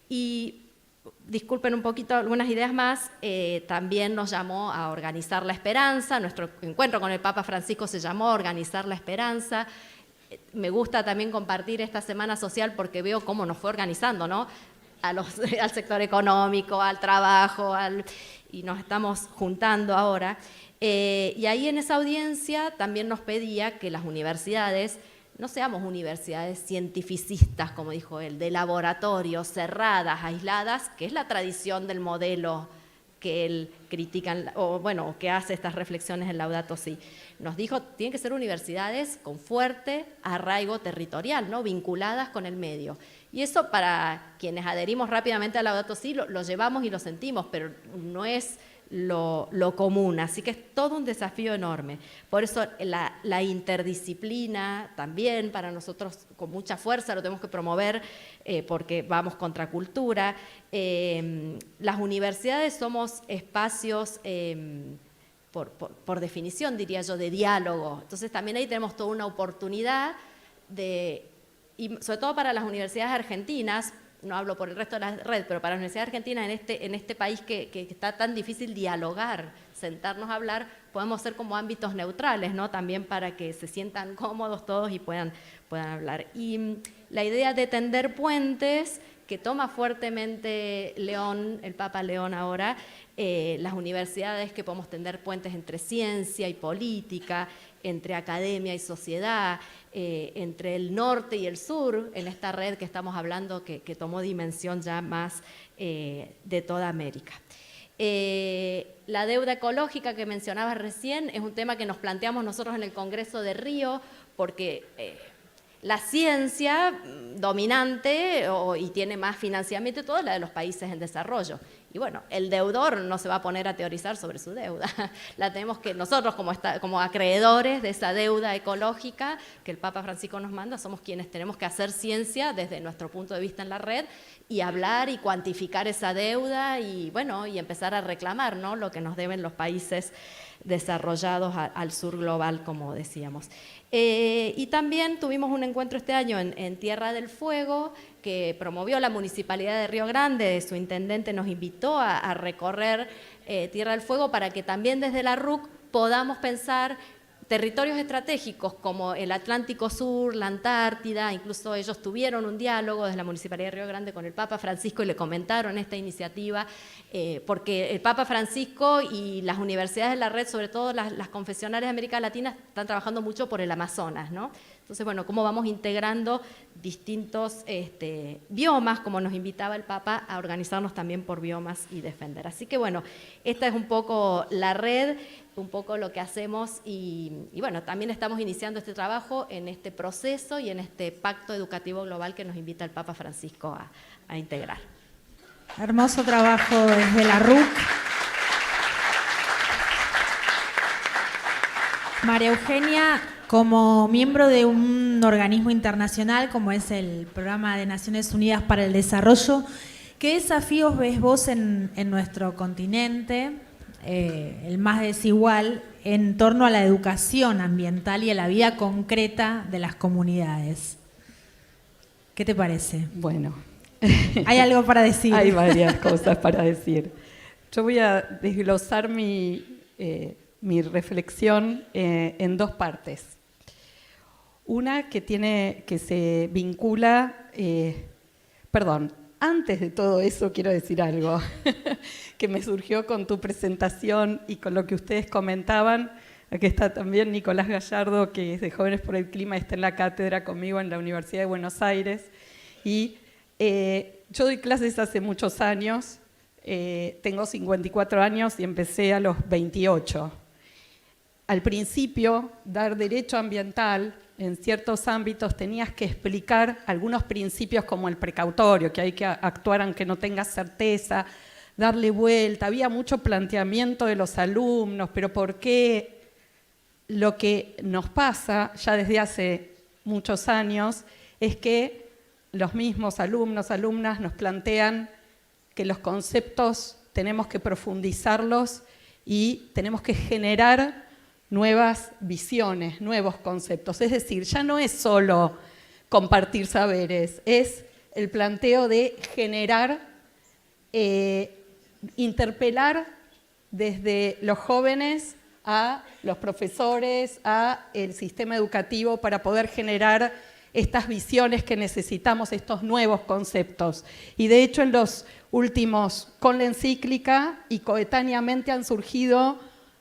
Y disculpen un poquito algunas ideas más, también nos llamó a organizar la esperanza, nuestro encuentro con el Papa Francisco se llamó Organizar la Esperanza. Me gusta también compartir esta semana social porque veo cómo nos fue organizando, ¿no? Al sector económico, al trabajo, y nos estamos juntando ahora. Y ahí en esa audiencia también nos pedía que las universidades no seamos universidades cientificistas, como dijo él, de laboratorio, cerradas, aisladas, que es la tradición del modelo que él critica, o bueno, que hace estas reflexiones en Laudato Si. Nos dijo, tienen que ser universidades con fuerte arraigo territorial, ¿no? Vinculadas con el medio. Y eso, para quienes adherimos rápidamente a Laudato Si, lo llevamos y lo sentimos, pero no es lo común, así que es todo un desafío enorme. Por eso la interdisciplina también para nosotros con mucha fuerza lo tenemos que promover, porque vamos contra cultura. Las universidades somos espacios, por definición diría yo, de diálogo. Entonces también ahí tenemos toda una oportunidad y sobre todo para las universidades argentinas, no hablo por el resto de la red, pero para la Universidad Argentina, en este país que está tan difícil dialogar, sentarnos a hablar, podemos ser como ámbitos neutrales, ¿no? También para que se sientan cómodos todos y puedan hablar. Y la idea de tender puentes, que toma fuertemente León, el Papa León ahora, las universidades, que podemos tender puentes entre ciencia y política, entre academia y sociedad, entre el norte y el sur, en esta red que estamos hablando, que tomó dimensión ya más de toda América. La deuda ecológica que mencionaba recién es un tema que nos planteamos nosotros en el Congreso de Río, porque la ciencia dominante y tiene más financiamiento y todo es la de los países en desarrollo. Y bueno, el deudor no se va a poner a teorizar sobre su deuda. La tenemos que nosotros, como acreedores de esa deuda ecológica que el Papa Francisco nos manda, somos quienes tenemos que hacer ciencia desde nuestro punto de vista en la red y hablar y cuantificar esa deuda y bueno, y empezar a reclamar, ¿no?, lo que nos deben los países desarrollados al sur global, como decíamos. Y también tuvimos un encuentro este año en Tierra del Fuego, que promovió la Municipalidad de Río Grande. Su intendente nos invitó a recorrer Tierra del Fuego para que también desde la RUC podamos pensar territorios estratégicos como el Atlántico Sur, la Antártida. Incluso ellos tuvieron un diálogo desde la Municipalidad de Río Grande con el Papa Francisco y le comentaron esta iniciativa, porque el Papa Francisco y las universidades de la red, sobre todo las confesionales de América Latina, están trabajando mucho por el Amazonas, ¿no? Entonces, bueno, cómo vamos integrando distintos biomas, como nos invitaba el Papa, a organizarnos también por biomas y defender. Así que, bueno, esta es un poco la red, un poco lo que hacemos y bueno, también estamos iniciando este trabajo en este proceso y en este pacto educativo global que nos invita el Papa Francisco a integrar. Hermoso trabajo desde la RUC. María Eugenia, como miembro de un organismo internacional como es el Programa de Naciones Unidas para el Desarrollo, ¿qué desafíos ves vos en nuestro continente, el más desigual, en torno a la educación ambiental y a la vida concreta de las comunidades? ¿Qué te parece? Bueno. ¿Hay algo para decir? Hay varias cosas para decir. Yo voy a desglosar mi reflexión en dos partes. Una que se vincula, antes de todo eso quiero decir algo que me surgió con tu presentación y con lo que ustedes comentaban. Aquí está también Nicolás Gallardo, que es de Jóvenes por el Clima, está en la cátedra conmigo en la Universidad de Buenos Aires. Y yo doy clases hace muchos años, tengo 54 años y empecé a los 28. Al principio, dar derecho ambiental en ciertos ámbitos tenías que explicar algunos principios como el precautorio, que hay que actuar aunque no tengas certeza, darle vuelta. Había mucho planteamiento de los alumnos, pero ¿por qué? Lo que nos pasa ya desde hace muchos años es que los mismos alumnos, alumnas nos plantean que los conceptos tenemos que profundizarlos y tenemos que generar nuevas visiones, nuevos conceptos. Es decir, ya no es solo compartir saberes, es el planteo de generar, interpelar desde los jóvenes a los profesores, a el sistema educativo para poder generar estas visiones que necesitamos, estos nuevos conceptos. Y de hecho en los últimos, con la encíclica y coetáneamente han surgido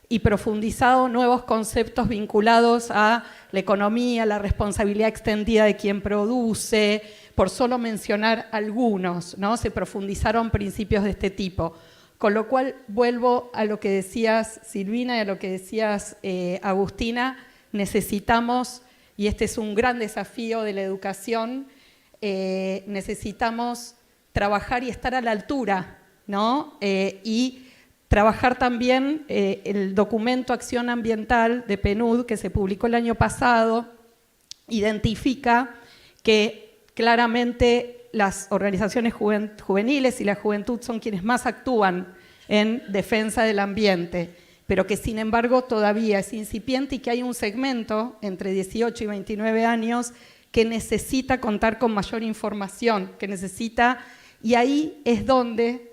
y profundizado nuevos conceptos vinculados a la economía, la responsabilidad extendida de quien produce, por solo mencionar algunos, ¿no? Se profundizaron principios de este tipo. Con lo cual, vuelvo a lo que decías, Silvina, y a lo que decías, Agustina, necesitamos, y este es un gran desafío de la educación, necesitamos trabajar y estar a la altura, ¿no? Y trabajar también el documento Acción Ambiental de PNUD, que se publicó el año pasado, identifica que claramente las organizaciones juveniles y la juventud son quienes más actúan en defensa del ambiente, pero que sin embargo todavía es incipiente y que hay un segmento entre 18 y 29 años que necesita contar con mayor información, que necesita, y ahí es donde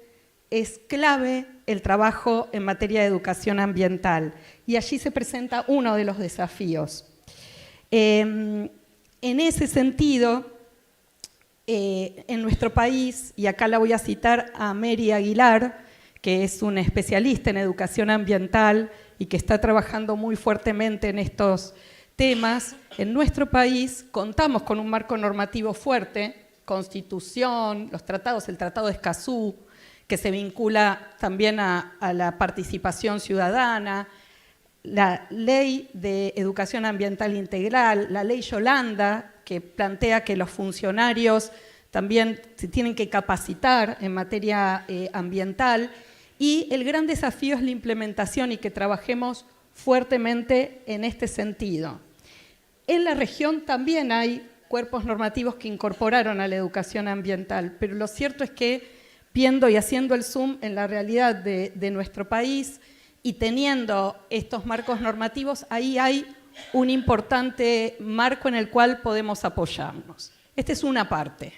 es clave el trabajo en materia de educación ambiental. Y allí se presenta uno de los desafíos. En ese sentido, en nuestro país, y acá la voy a citar a Mary Aguilar, que es una especialista en educación ambiental y que está trabajando muy fuertemente en estos temas, en nuestro país contamos con un marco normativo fuerte, Constitución, los tratados, el Tratado de Escazú, que se vincula también a la participación ciudadana, la Ley de Educación Ambiental Integral, la Ley Yolanda, que plantea que los funcionarios también se tienen que capacitar en materia ambiental, y el gran desafío es la implementación y que trabajemos fuertemente en este sentido. En la región también hay cuerpos normativos que incorporaron a la educación ambiental, pero lo cierto es que viendo y haciendo el zoom en la realidad de nuestro país y teniendo estos marcos normativos, ahí hay un importante marco en el cual podemos apoyarnos. Esta es una parte.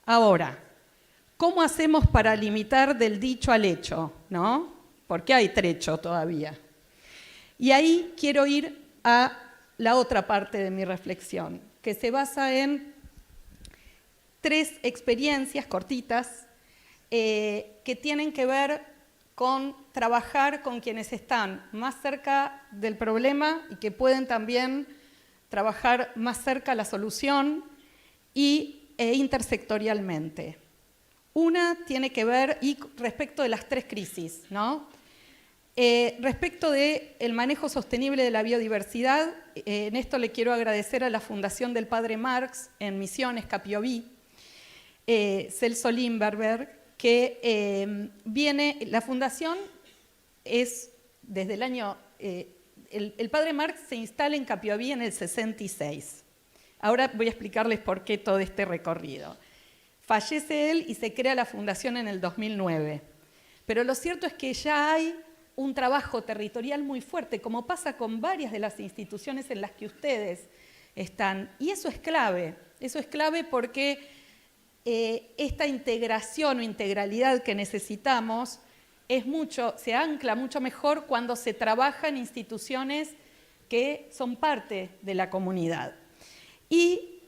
Ahora, ¿cómo hacemos para limitar del dicho al hecho? ¿No? Porque hay trecho todavía. Y ahí quiero ir a la otra parte de mi reflexión, que se basa en 3 experiencias cortitas que tienen que ver con trabajar con quienes están más cerca del problema y que pueden también trabajar más cerca a la solución e intersectorialmente. Una tiene que ver y respecto de las 3 crisis, ¿no? Respecto del manejo sostenible de la biodiversidad, en esto le quiero agradecer a la Fundación del Padre Marx en Misiones, Capiobí, Celso Limberberg, que la fundación es desde el año... el Padre Marx se instala en Capiobí en el 66. Ahora voy a explicarles por qué todo este recorrido. Fallece él y se crea la fundación en el 2009. Pero lo cierto es que ya hay un trabajo territorial muy fuerte, como pasa con varias de las instituciones en las que ustedes están. Y eso es clave porque esta integración o integralidad que necesitamos se ancla mucho mejor cuando se trabaja en instituciones que son parte de la comunidad. ¿Y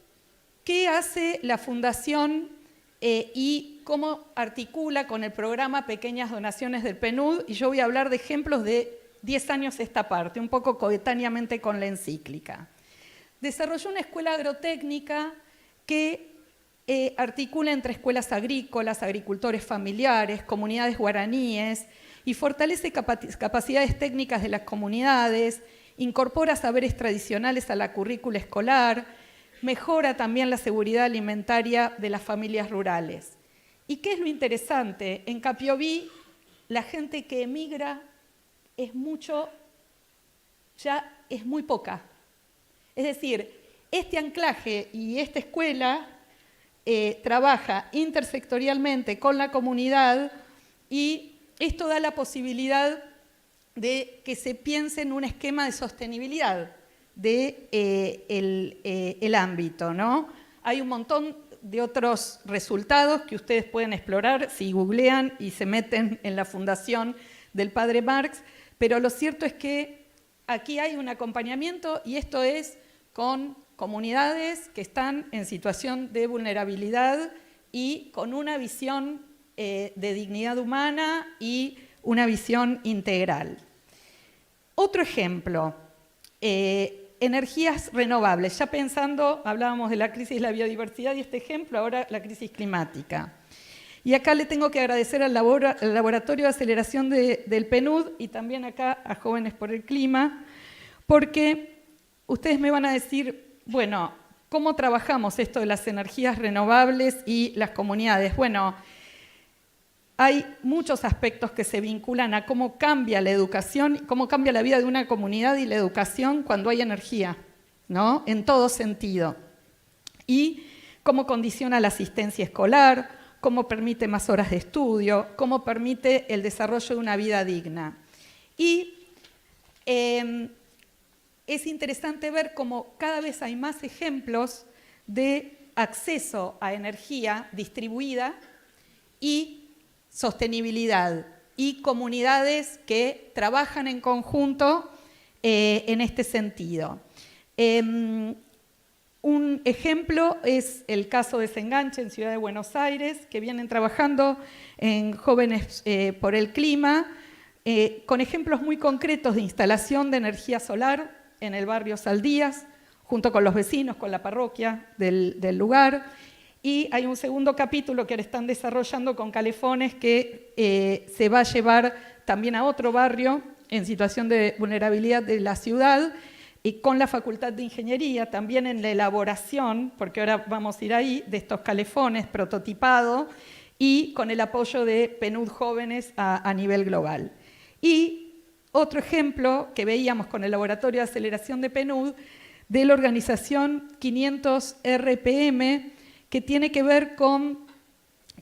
qué hace la Fundación y cómo articula con el programa Pequeñas Donaciones del PNUD? Y yo voy a hablar de ejemplos de 10 años esta parte, un poco coetáneamente con la encíclica. Desarrolló una escuela agrotécnica que articula entre escuelas agrícolas, agricultores familiares, comunidades guaraníes y fortalece capacidades técnicas de las comunidades, incorpora saberes tradicionales a la currícula escolar, mejora también la seguridad alimentaria de las familias rurales. ¿Y qué es lo interesante? En Capiobí, la gente que emigra ya es muy poca. Es decir, este anclaje y esta escuela trabaja intersectorialmente con la comunidad y esto da la posibilidad de que se piense en un esquema de sostenibilidad del ámbito, ¿no? Hay un montón de otros resultados que ustedes pueden explorar si googlean y se meten en la fundación del Padre Marx, pero lo cierto es que aquí hay un acompañamiento y esto es con comunidades que están en situación de vulnerabilidad y con una visión de dignidad humana y una visión integral. Otro ejemplo, energías renovables. Ya pensando, hablábamos de la crisis de la biodiversidad y este ejemplo, ahora la crisis climática. Y acá le tengo que agradecer al Laboratorio de Aceleración del PNUD y también acá a Jóvenes por el Clima, porque ustedes me van a decir, bueno, ¿cómo trabajamos esto de las energías renovables y las comunidades? Bueno, hay muchos aspectos que se vinculan a cómo cambia la educación, cómo cambia la vida de una comunidad y la educación cuando hay energía, ¿no? En todo sentido. Y cómo condiciona la asistencia escolar, cómo permite más horas de estudio, cómo permite el desarrollo de una vida digna. Y es interesante ver cómo cada vez hay más ejemplos de acceso a energía distribuida y sostenibilidad y comunidades que trabajan en conjunto en este sentido. Un ejemplo es el caso de Desenganche en Ciudad de Buenos Aires, que vienen trabajando en Jóvenes por el Clima, con ejemplos muy concretos de instalación de energía solar en el barrio Saldías, junto con los vecinos, con la parroquia del lugar. Y hay un segundo capítulo que ahora están desarrollando con Calefones que se va a llevar también a otro barrio en situación de vulnerabilidad de la ciudad y con la Facultad de Ingeniería, también en la elaboración, porque ahora vamos a ir ahí, de estos calefones prototipado y con el apoyo de PNUD Jóvenes a nivel global. Y otro ejemplo que veíamos con el Laboratorio de Aceleración de PNUD de la organización 500 RPM, que tiene que ver con,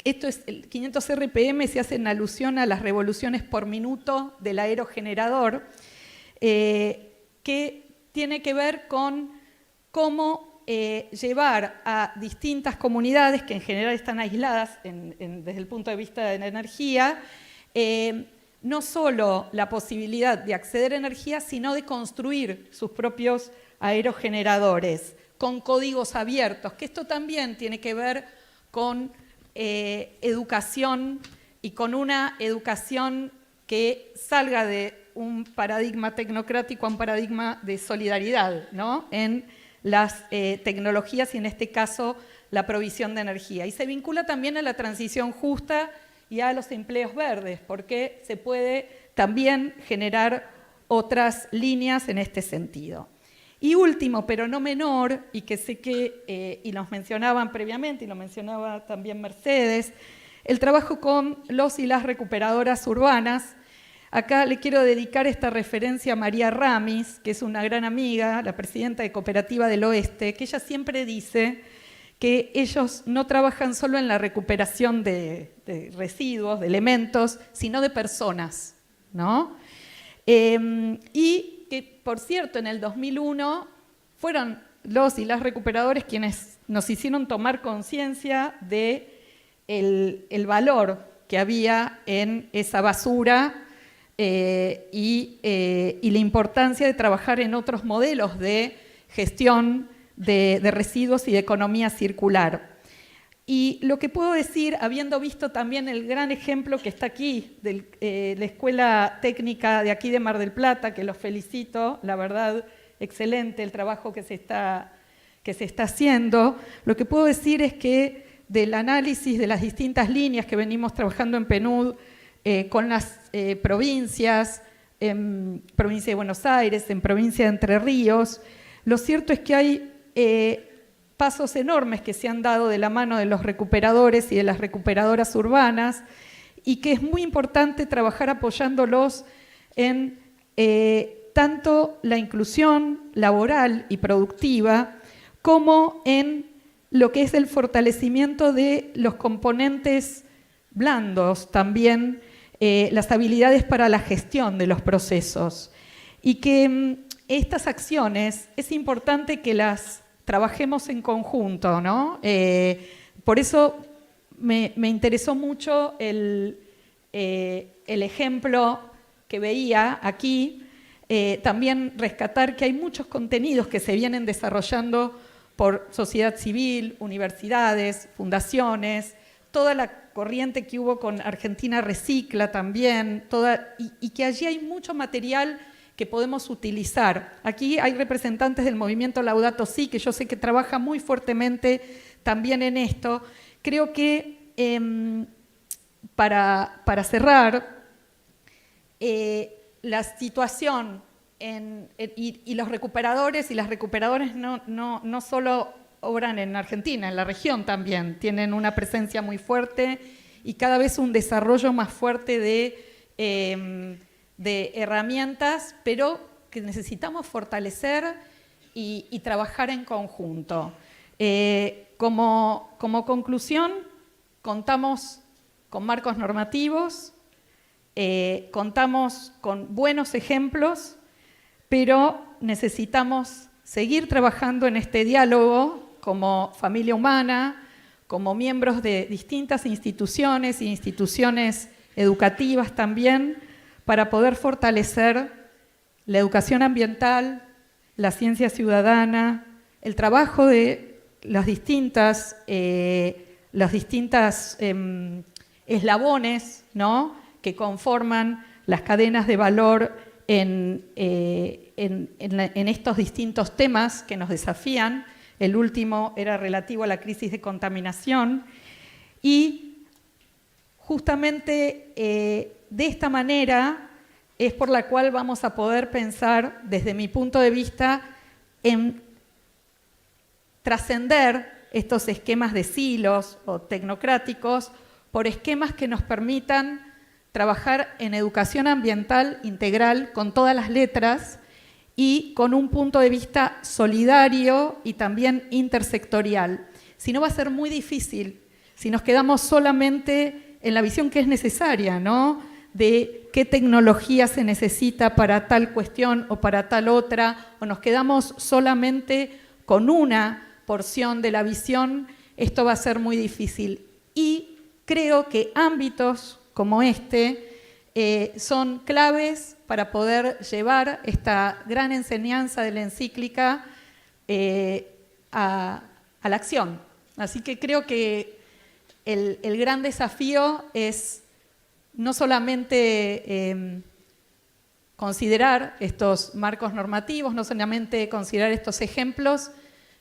esto es el 500 RPM, se hace en alusión a las revoluciones por minuto del aerogenerador, que tiene que ver con cómo llevar a distintas comunidades que en general están aisladas desde el punto de vista de la energía, no solo la posibilidad de acceder a energía, sino de construir sus propios aerogeneradores con códigos abiertos, que esto también tiene que ver con educación y con una educación que salga de un paradigma tecnocrático a un paradigma de solidaridad, ¿no? En las tecnologías y en este caso la provisión de energía. Y se vincula también a la transición justa y a los empleos verdes, porque se puede también generar otras líneas en este sentido. Y último, pero no menor, y que sé que, y nos mencionaban previamente, y lo mencionaba también Mercedes, el trabajo con los y las recuperadoras urbanas. Acá le quiero dedicar esta referencia a María Ramis, que es una gran amiga, la presidenta de Cooperativa del Oeste, que ella siempre dice que ellos no trabajan solo en la recuperación de residuos, de elementos, sino de personas, ¿no? Y que, por cierto, en el 2001 fueron los y las recuperadores quienes nos hicieron tomar conciencia de el valor que había en esa basura y la importancia de trabajar en otros modelos de gestión de residuos y de economía circular. Y lo que puedo decir, habiendo visto también el gran ejemplo que está aquí, de la Escuela Técnica de aquí de Mar del Plata, que los felicito, la verdad, excelente el trabajo que se está haciendo, lo que puedo decir es que del análisis de las distintas líneas que venimos trabajando en PNUD con las provincias, en provincia de Buenos Aires, en provincia de Entre Ríos, lo cierto es que hay pasos enormes que se han dado de la mano de los recuperadores y de las recuperadoras urbanas y que es muy importante trabajar apoyándolos en tanto la inclusión laboral y productiva como en lo que es el fortalecimiento de los componentes blandos también, las habilidades para la gestión de los procesos. Y que estas acciones es importante que las trabajemos en conjunto, ¿no? Por eso me interesó mucho el ejemplo que veía aquí, también rescatar que hay muchos contenidos que se vienen desarrollando por sociedad civil, universidades, fundaciones, toda la corriente que hubo con Argentina Recicla también, y que allí hay mucho material que podemos utilizar. Aquí hay representantes del movimiento Laudato Si, que yo sé que trabaja muy fuertemente también en esto. Creo que para cerrar, la situación y los recuperadores y las recuperadoras no solo obran en Argentina, en la región también, tienen una presencia muy fuerte y cada vez un desarrollo más fuerte de herramientas, pero que necesitamos fortalecer y trabajar en conjunto. Como conclusión, contamos con marcos normativos, contamos con buenos ejemplos, pero necesitamos seguir trabajando en este diálogo como familia humana, como miembros de distintas instituciones e instituciones educativas también, para poder fortalecer la educación ambiental, la ciencia ciudadana, el trabajo de los distintos eslabones, ¿no?, que conforman las cadenas de valor en estos distintos temas que nos desafían. El último era relativo a la crisis de contaminación y justamente de esta manera es por la cual vamos a poder pensar, desde mi punto de vista, en trascender estos esquemas de silos o tecnocráticos por esquemas que nos permitan trabajar en educación ambiental integral con todas las letras y con un punto de vista solidario y también intersectorial. Si no, va a ser muy difícil si nos quedamos solamente en la visión que es necesaria, ¿no?, de qué tecnología se necesita para tal cuestión o para tal otra, o nos quedamos solamente con una porción de la visión, esto va a ser muy difícil. Y creo que ámbitos como este son claves para poder llevar esta gran enseñanza de la encíclica a la acción. Así que creo que el gran desafío es no solamente considerar estos marcos normativos, no solamente considerar estos ejemplos,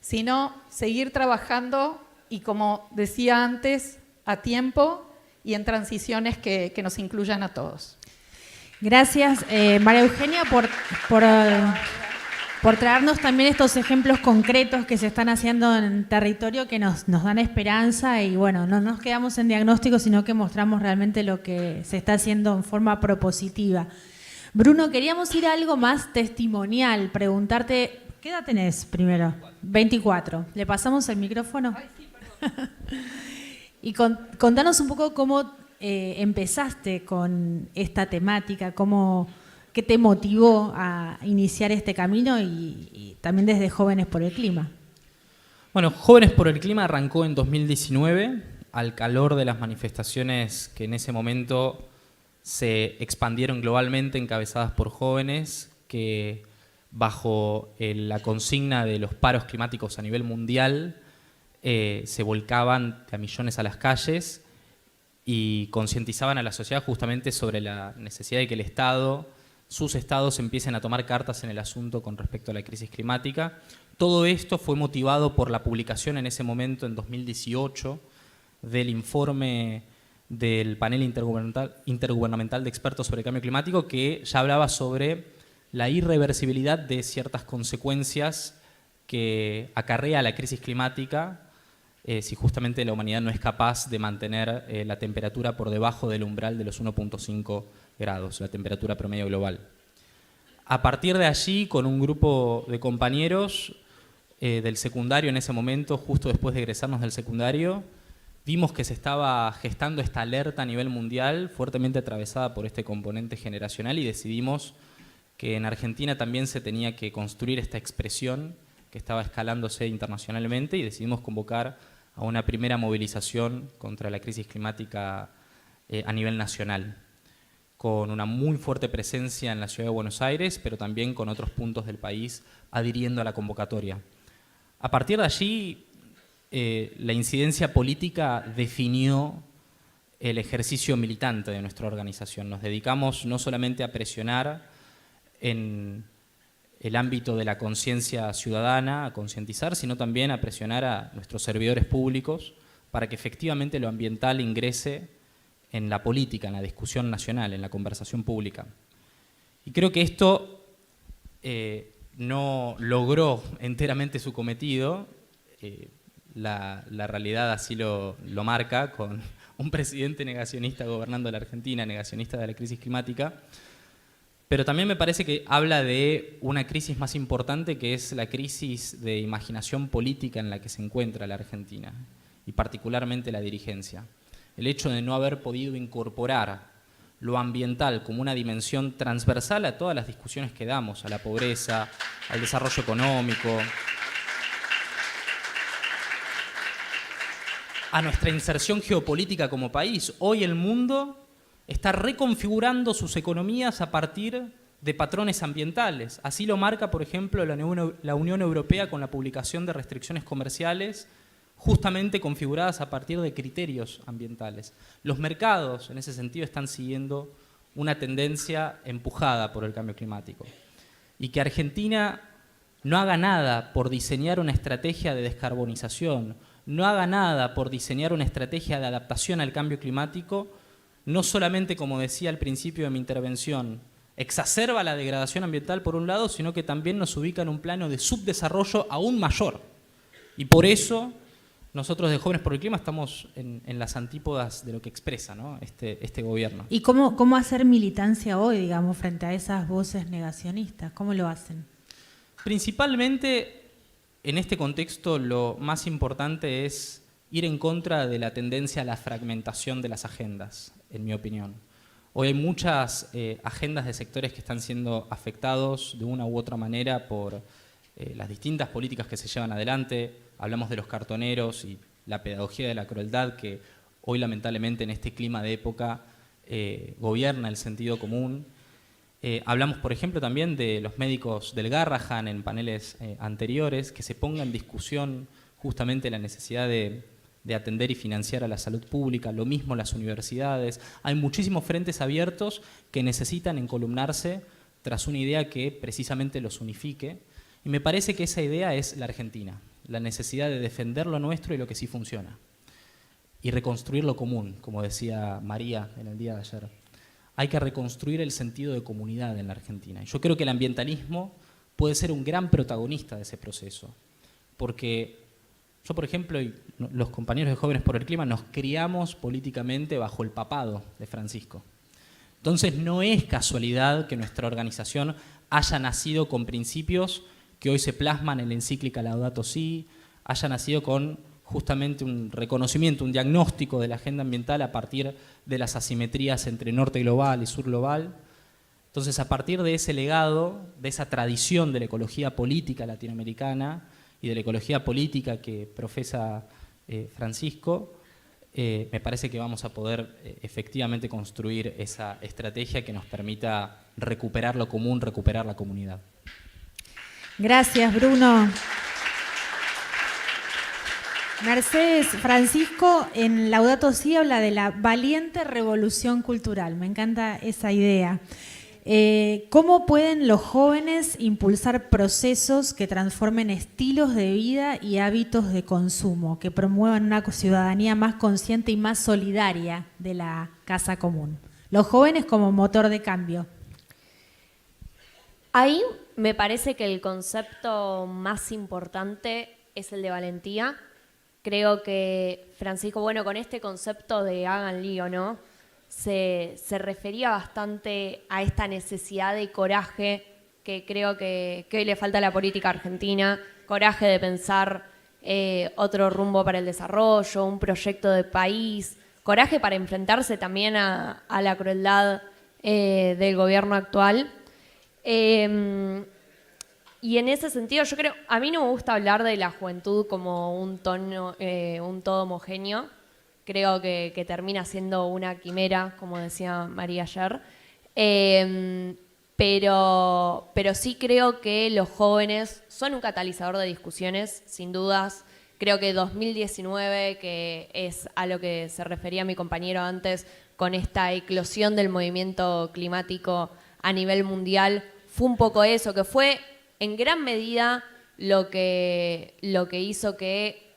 sino seguir trabajando y, como decía antes, a tiempo y en transiciones que nos incluyan a todos. Gracias, María Eugenia, por traernos también estos ejemplos concretos que se están haciendo en territorio que nos dan esperanza y bueno, no nos quedamos en diagnóstico, sino que mostramos realmente lo que se está haciendo en forma propositiva. Bruno, queríamos ir a algo más testimonial, preguntarte, ¿qué edad tenés primero? 24. ¿Le pasamos el micrófono? Ay, sí, perdón. Y contanos un poco cómo empezaste con esta temática, ¿qué te motivó a iniciar este camino y también desde Jóvenes por el Clima? Bueno, Jóvenes por el Clima arrancó en 2019, al calor de las manifestaciones que en ese momento se expandieron globalmente, encabezadas por jóvenes, que bajo la consigna de los paros climáticos a nivel mundial se volcaban a millones a las calles y concientizaban a la sociedad justamente sobre la necesidad de que el Estado, sus estados, empiecen a tomar cartas en el asunto con respecto a la crisis climática. Todo esto fue motivado por la publicación en ese momento, en 2018, del informe del panel intergubernamental de expertos sobre cambio climático, que ya hablaba sobre la irreversibilidad de ciertas consecuencias que acarrea la crisis climática si justamente la humanidad no es capaz de mantener la temperatura por debajo del umbral de los 1.5 grados, la temperatura promedio global. A partir de allí, con un grupo de compañeros del secundario en ese momento, justo después de egresarnos del secundario, vimos que se estaba gestando esta alerta a nivel mundial, fuertemente atravesada por este componente generacional, y decidimos que en Argentina también se tenía que construir esta expresión que estaba escalándose internacionalmente, y decidimos convocar a una primera movilización contra la crisis climática a nivel nacional, con una muy fuerte presencia en la ciudad de Buenos Aires, pero también con otros puntos del país adhiriendo a la convocatoria. A partir de allí, la incidencia política definió el ejercicio militante de nuestra organización. Nos dedicamos no solamente a presionar en el ámbito de la conciencia ciudadana, a concientizar, sino también a presionar a nuestros servidores públicos para que efectivamente lo ambiental ingrese en la política, en la discusión nacional, en la conversación pública. Y creo que esto no logró enteramente su cometido. La realidad así lo marca, con un presidente negacionista gobernando la Argentina, negacionista de la crisis climática. Pero también me parece que habla de una crisis más importante, que es la crisis de imaginación política en la que se encuentra la Argentina, y particularmente la dirigencia. El hecho de no haber podido incorporar lo ambiental como una dimensión transversal a todas las discusiones que damos, a la pobreza, al desarrollo económico, a nuestra inserción geopolítica como país. Hoy el mundo está reconfigurando sus economías a partir de patrones ambientales. Así lo marca, por ejemplo, la Unión Europea con la publicación de restricciones comerciales justamente configuradas a partir de criterios ambientales. Los mercados, en ese sentido, están siguiendo una tendencia empujada por el cambio climático. Y que Argentina no haga nada por diseñar una estrategia de descarbonización, no haga nada por diseñar una estrategia de adaptación al cambio climático, no solamente, como decía al principio de mi intervención, exacerba la degradación ambiental por un lado, sino que también nos ubica en un plano de subdesarrollo aún mayor. Y por eso nosotros de Jóvenes por el Clima estamos en las antípodas de lo que expresa, ¿no?, este gobierno. ¿Y cómo hacer militancia hoy, digamos, frente a esas voces negacionistas? ¿Cómo lo hacen? Principalmente, en este contexto, lo más importante es ir en contra de la tendencia a la fragmentación de las agendas, en mi opinión. Hoy hay muchas agendas de sectores que están siendo afectados de una u otra manera por las distintas políticas que se llevan adelante. Hablamos de los cartoneros y la pedagogía de la crueldad, que hoy lamentablemente en este clima de época gobierna el sentido común. Hablamos, por ejemplo, también de los médicos del Garrahan en paneles anteriores, que se ponga en discusión justamente la necesidad de atender y financiar a la salud pública, lo mismo las universidades. Hay muchísimos frentes abiertos que necesitan encolumnarse tras una idea que precisamente los unifique, y me parece que esa idea es la Argentina, la necesidad de defender lo nuestro y lo que sí funciona, y reconstruir lo común, como decía María en el día de ayer. Hay que reconstruir el sentido de comunidad en la Argentina, y yo creo que el ambientalismo puede ser un gran protagonista de ese proceso, porque yo, por ejemplo, y los compañeros de Jóvenes por el Clima nos criamos políticamente bajo el papado de Francisco. Entonces no es casualidad que nuestra organización haya nacido con principios que hoy se plasman en la encíclica Laudato Si, haya nacido con justamente un reconocimiento, un diagnóstico de la agenda ambiental a partir de las asimetrías entre norte global y sur global. Entonces, a partir de ese legado, de esa tradición de la ecología política latinoamericana y de la ecología política que profesa Francisco, me parece que vamos a poder efectivamente construir esa estrategia que nos permita recuperar lo común, recuperar la comunidad. Gracias, Bruno. Mercedes, Francisco en Laudato Si habla de la valiente revolución cultural. Me encanta esa idea. ¿Cómo pueden los jóvenes impulsar procesos que transformen estilos de vida y hábitos de consumo, que promuevan una ciudadanía más consciente y más solidaria de la casa común? Los jóvenes como motor de cambio. Ahí me parece que el concepto más importante es el de valentía. Creo que Francisco, bueno, con este concepto de hagan lío, ¿no? Se refería bastante a esta necesidad de coraje que creo que hoy le falta a la política argentina, coraje de pensar otro rumbo para el desarrollo, un proyecto de país, coraje para enfrentarse también a la crueldad del gobierno actual. Y en ese sentido, yo creo, a mí no me gusta hablar de la juventud como un todo homogéneo. Creo que termina siendo una quimera, como decía María ayer. Pero sí creo que los jóvenes son un catalizador de discusiones, sin dudas. Creo que 2019, que es a lo que se refería mi compañero antes, con esta eclosión del movimiento climático a nivel mundial, fue un poco eso, que fue en gran medida lo que hizo que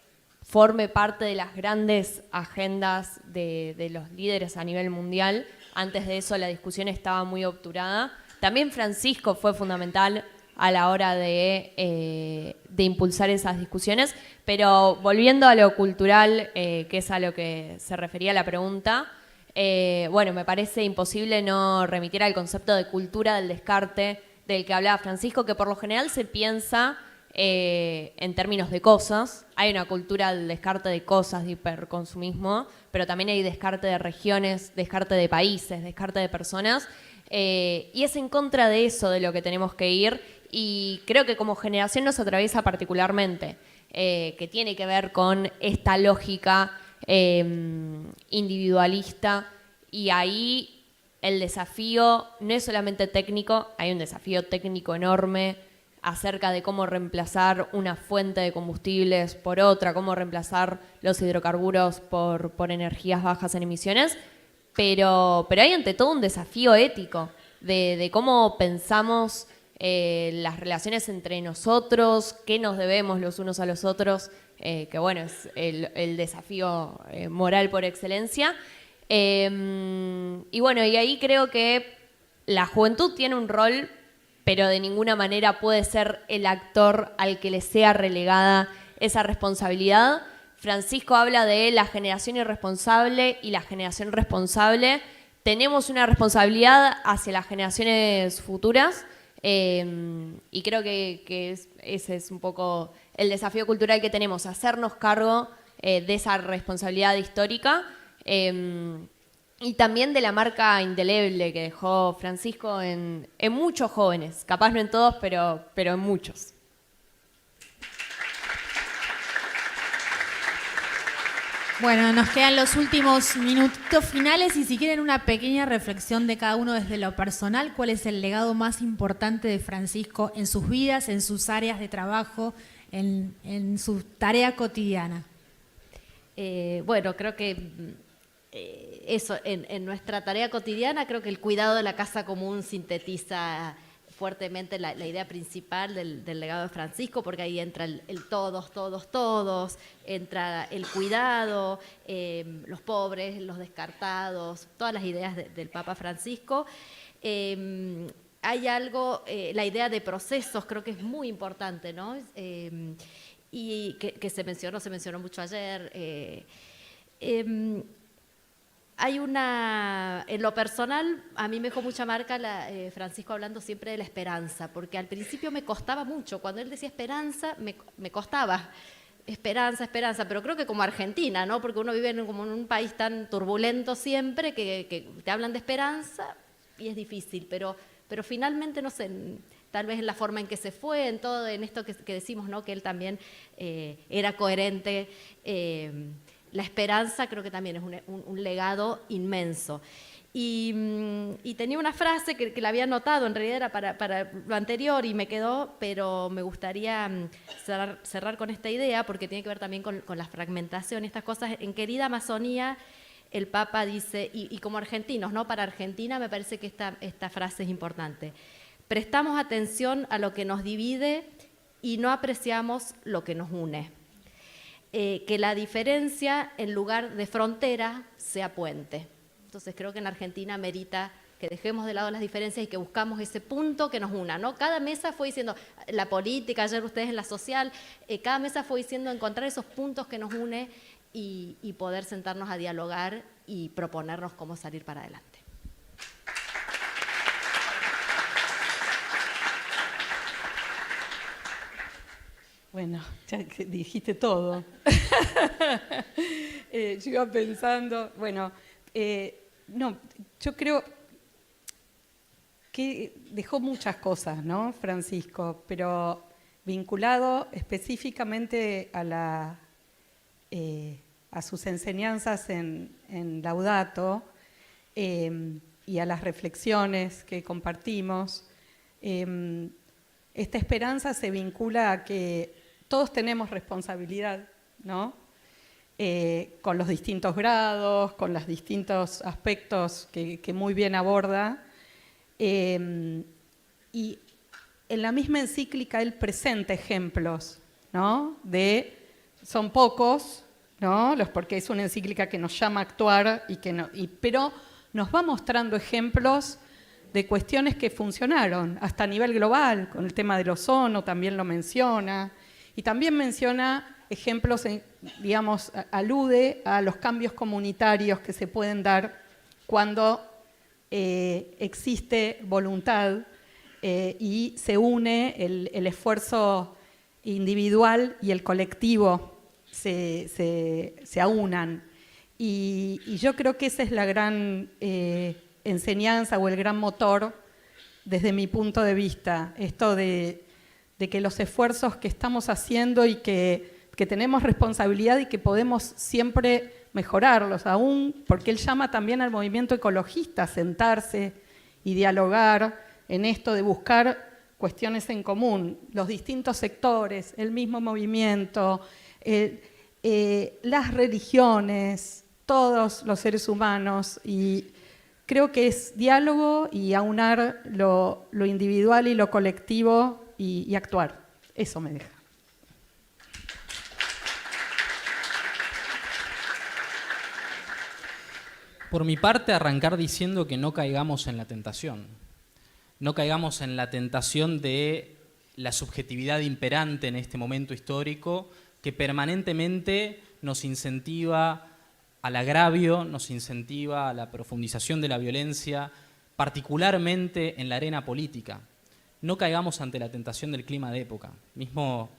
forme parte de las grandes agendas de los líderes a nivel mundial. Antes de eso la discusión estaba muy obturada. También Francisco fue fundamental a la hora de impulsar esas discusiones, pero volviendo a lo cultural, que es a lo que se refería la pregunta, bueno, me parece imposible no remitir al concepto de cultura del descarte del que hablaba Francisco, que por lo general se piensa en términos de cosas. Hay una cultura del descarte de cosas, de hiperconsumismo, pero también hay descarte de regiones, descarte de países, descarte de personas, y es en contra de eso de lo que tenemos que ir, y creo que como generación nos atraviesa particularmente, que tiene que ver con esta lógica individualista, y ahí el desafío no es solamente técnico, hay un desafío técnico enorme acerca de cómo reemplazar una fuente de combustibles por otra, cómo reemplazar los hidrocarburos por energías bajas en emisiones, pero hay ante todo un desafío ético de cómo pensamos las relaciones entre nosotros, qué nos debemos los unos a los otros, que bueno, es el desafío moral por excelencia. Y bueno, y ahí creo que la juventud tiene un rol, pero de ninguna manera puede ser el actor al que le sea relegada esa responsabilidad. Francisco habla de la generación irresponsable y la generación responsable. Tenemos una responsabilidad hacia las generaciones futuras, y creo que ese es un poco el desafío cultural que tenemos, hacernos cargo de esa responsabilidad histórica, y también de la marca indeleble que dejó Francisco en muchos jóvenes, capaz no en todos, pero en muchos. Bueno, nos quedan los últimos minutitos finales y si quieren una pequeña reflexión de cada uno desde lo personal, ¿cuál es el legado más importante de Francisco en sus vidas, en sus áreas de trabajo, en su tarea cotidiana? Bueno, creo que eso, en nuestra tarea cotidiana, creo que el cuidado de la casa común sintetiza fuertemente la idea principal del legado de Francisco, porque ahí entra el todos, todos, todos, entra el cuidado, los pobres, los descartados, todas las ideas del Papa Francisco. Hay algo, la idea de procesos creo que es muy importante, ¿no? Y que se mencionó mucho ayer. Hay en lo personal, a mí me dejó mucha marca Francisco hablando siempre de la esperanza, porque al principio me costaba mucho, cuando él decía esperanza, me costaba, esperanza, pero creo que como Argentina, ¿no? Porque uno vive como en un país tan turbulento siempre, que te hablan de esperanza y es difícil, pero finalmente, no sé, tal vez en la forma en que se fue, en todo, en esto que decimos, ¿no? Que él también era coherente. La esperanza creo que también es un legado inmenso. Y tenía una frase que la había anotado, en realidad era para lo anterior y me quedó, pero me gustaría cerrar con esta idea porque tiene que ver también con la fragmentación y estas cosas. En Querida Amazonía el Papa dice, y como argentinos, ¿no? Para Argentina me parece que esta frase es importante. Prestamos atención a lo que nos divide y no apreciamos lo que nos une. Que la diferencia, en lugar de frontera, sea puente. Entonces creo que en Argentina merita que dejemos de lado las diferencias y que buscamos ese punto que nos una, ¿no? Cada mesa fue diciendo, la política, ayer ustedes en la social, cada mesa fue diciendo encontrar esos puntos que nos une y poder sentarnos a dialogar y proponernos cómo salir para adelante. Bueno, ya dijiste todo. Yo iba pensando, bueno, no, yo creo que dejó muchas cosas, ¿no, Francisco? Pero vinculado específicamente a sus enseñanzas en Laudato y a las reflexiones que compartimos, esta esperanza se vincula a que todos tenemos responsabilidad, ¿no? Con los distintos grados, con los distintos aspectos que muy bien aborda. Y en la misma encíclica él presenta ejemplos, ¿no? Son pocos, ¿no? Porque es una encíclica que nos llama a actuar, pero nos va mostrando ejemplos de cuestiones que funcionaron, hasta a nivel global, con el tema del ozono también lo menciona, y también menciona ejemplos, digamos, alude a los cambios comunitarios que se pueden dar cuando existe voluntad y se une el esfuerzo individual y el colectivo se aunan. Y yo creo que esa es la gran enseñanza o el gran motor desde mi punto de vista, esto de que los esfuerzos que estamos haciendo y que tenemos responsabilidad y que podemos siempre mejorarlos, aún porque él llama también al movimiento ecologista a sentarse y dialogar en esto de buscar cuestiones en común, los distintos sectores, el mismo movimiento, las religiones, todos los seres humanos, y creo que es diálogo y aunar lo individual y lo colectivo y actuar. Eso me deja. Por mi parte, arrancar diciendo que no caigamos en la tentación. No caigamos en la tentación de la subjetividad imperante en este momento histórico que permanentemente nos incentiva al agravio, nos incentiva a la profundización de la violencia, particularmente en la arena política. No caigamos ante la tentación del clima de época. Mismo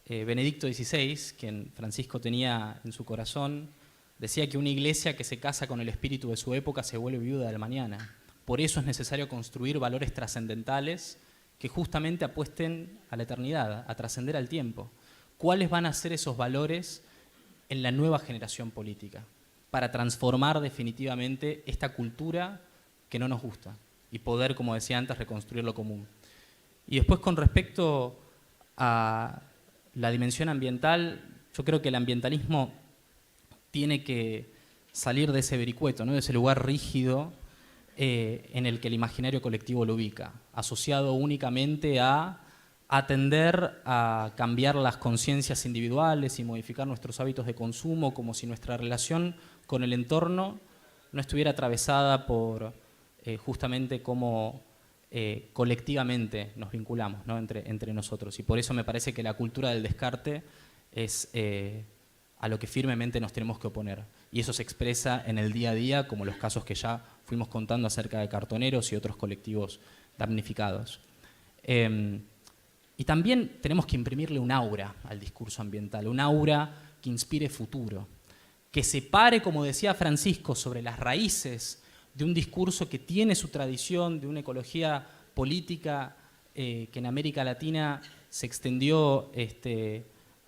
Benedicto XVI, quien Francisco tenía en su corazón, decía que una iglesia que se casa con el espíritu de su época se vuelve viuda del mañana. Por eso es necesario construir valores trascendentales que justamente apuesten a la eternidad, a trascender al tiempo. ¿Cuáles van a ser esos valores en la nueva generación política para transformar definitivamente esta cultura que no nos gusta y poder, como decía antes, reconstruir lo común? Y después, con respecto a la dimensión ambiental, yo creo que el ambientalismo tiene que salir de ese vericueto, ¿no? De ese lugar rígido en el que el imaginario colectivo lo ubica, asociado únicamente a atender a cambiar las conciencias individuales y modificar nuestros hábitos de consumo, como si nuestra relación con el entorno no estuviera atravesada por justamente cómo colectivamente nos vinculamos, ¿no? entre nosotros. Y por eso me parece que la cultura del descarte es a lo que firmemente nos tenemos que oponer. Y eso se expresa en el día a día, como los casos que ya fuimos contando acerca de cartoneros y otros colectivos damnificados. Y también tenemos que imprimirle un aura al discurso ambiental, un aura que inspire futuro, que se pare, como decía Francisco, sobre las raíces de un discurso que tiene su tradición, de una ecología política que en América Latina se extendió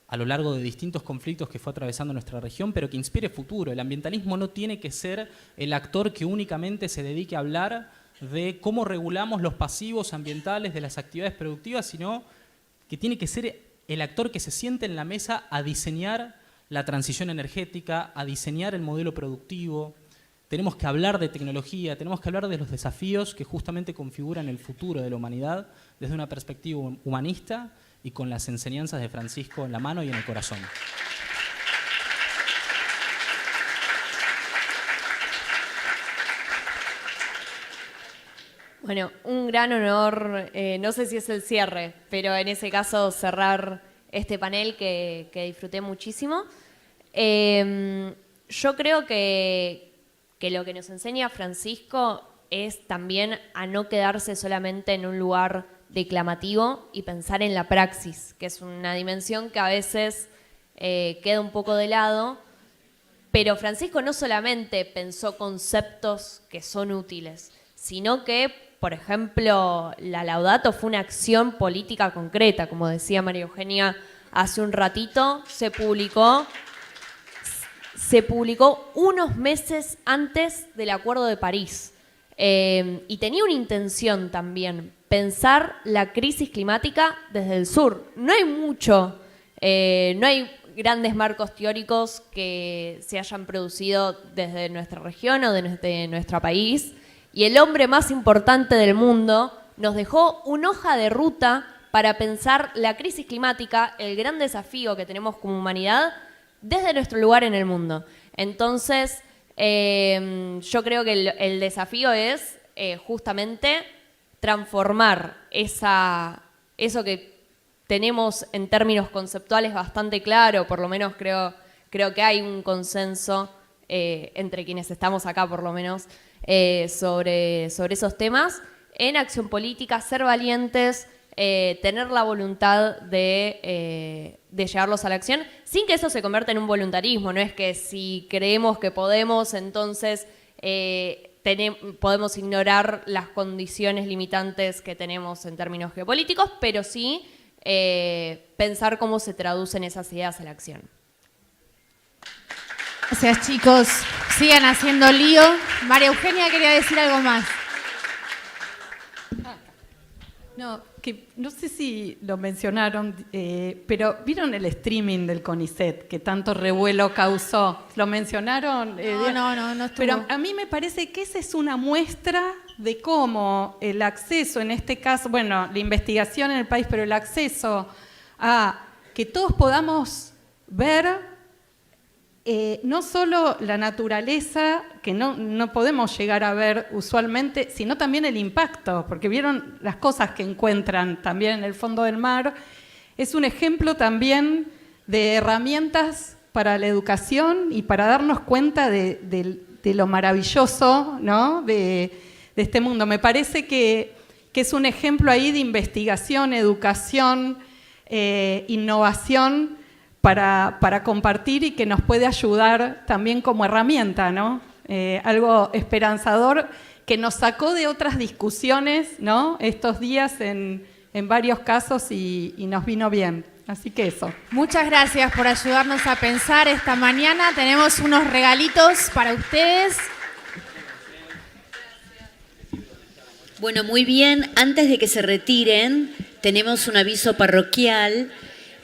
a lo largo de distintos conflictos que fue atravesando nuestra región, pero que inspire futuro. El ambientalismo no tiene que ser el actor que únicamente se dedique a hablar de cómo regulamos los pasivos ambientales de las actividades productivas, sino que tiene que ser el actor que se siente en la mesa a diseñar la transición energética, a diseñar el modelo productivo, tenemos que hablar de tecnología, tenemos que hablar de los desafíos que justamente configuran el futuro de la humanidad desde una perspectiva humanista y con las enseñanzas de Francisco en la mano y en el corazón. Bueno, un gran honor, no sé si es el cierre, pero en ese caso cerrar este panel que disfruté muchísimo. Yo creo que lo que nos enseña Francisco es también a no quedarse solamente en un lugar declamativo y pensar en la praxis, que es una dimensión que a veces queda un poco de lado, pero Francisco no solamente pensó conceptos que son útiles, sino que, por ejemplo, la Laudato fue una acción política concreta, como decía María Eugenia hace un ratito, se publicó unos meses antes del Acuerdo de París. Y tenía una intención también, pensar la crisis climática desde el sur. No hay mucho, no hay grandes marcos teóricos que se hayan producido desde nuestra región o desde nuestro país. Y el hombre más importante del mundo nos dejó una hoja de ruta para pensar la crisis climática, el gran desafío que tenemos como humanidad, desde nuestro lugar en el mundo. Entonces, yo creo que el desafío es justamente transformar eso que tenemos en términos conceptuales bastante claro, por lo menos creo que hay un consenso entre quienes estamos acá, por lo menos, sobre esos temas, en acción política, ser valientes, tener la voluntad de llevarlos a la acción, sin que eso se convierta en un voluntarismo. No es que si creemos que podemos, entonces podemos ignorar las condiciones limitantes que tenemos en términos geopolíticos, pero sí pensar cómo se traducen esas ideas a la acción. Gracias, chicos. Sigan haciendo lío. María Eugenia quería decir algo más. No, que no sé si lo mencionaron, pero ¿vieron el streaming del CONICET que tanto revuelo causó? ¿Lo mencionaron? No estuvo. Pero a mí me parece que esa es una muestra de cómo el acceso, en este caso, bueno, la investigación en el país, pero el acceso a que todos podamos ver no solo la naturaleza, que no podemos llegar a ver usualmente, sino también el impacto, porque vieron las cosas que encuentran también en el fondo del mar. Es un ejemplo también de herramientas para la educación y para darnos cuenta de lo maravilloso, ¿no?, de este mundo. Me parece que es un ejemplo ahí de investigación, educación, innovación, para compartir y que nos puede ayudar también como herramienta, ¿no? Algo esperanzador que nos sacó de otras discusiones, ¿no?, estos días en varios casos y nos vino bien. Así que eso. Muchas gracias por ayudarnos a pensar esta mañana. Tenemos unos regalitos para ustedes. Bueno, muy bien. Antes de que se retiren, tenemos un aviso parroquial.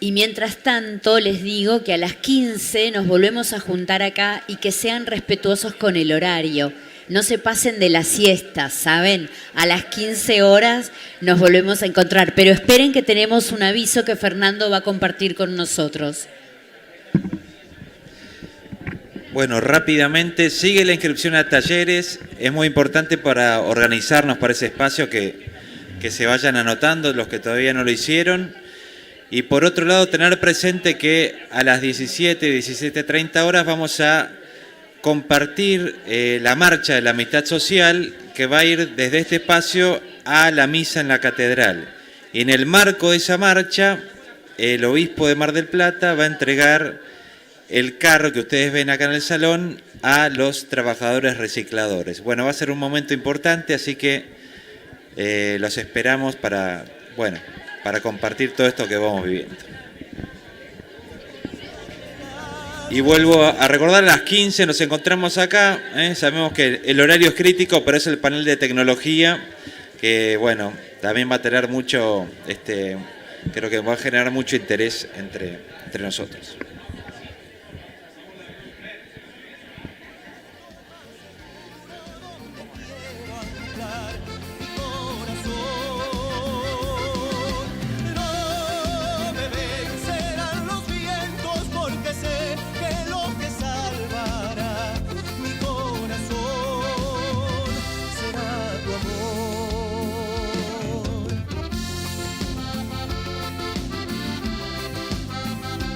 Y mientras tanto, les digo que a las 15 nos volvemos a juntar acá y que sean respetuosos con el horario. No se pasen de la siesta, ¿saben? A las 15 horas nos volvemos a encontrar. Pero esperen que tenemos un aviso que Fernando va a compartir con nosotros. Bueno, rápidamente, sigue la inscripción a talleres. Es muy importante para organizarnos para ese espacio que se vayan anotando los que todavía no lo hicieron. Y por otro lado, tener presente que a las 17:30 horas vamos a compartir la marcha de la amistad social que va a ir desde este espacio a la misa en la catedral. Y en el marco de esa marcha, el obispo de Mar del Plata va a entregar el carro que ustedes ven acá en el salón a los trabajadores recicladores. Bueno, va a ser un momento importante, así que los esperamos para compartir todo esto que vamos viviendo. Y vuelvo a recordar, a las 15 nos encontramos acá, sabemos que el horario es crítico, pero es el panel de tecnología, que bueno, también va a tener mucho, creo que va a generar mucho interés entre nosotros.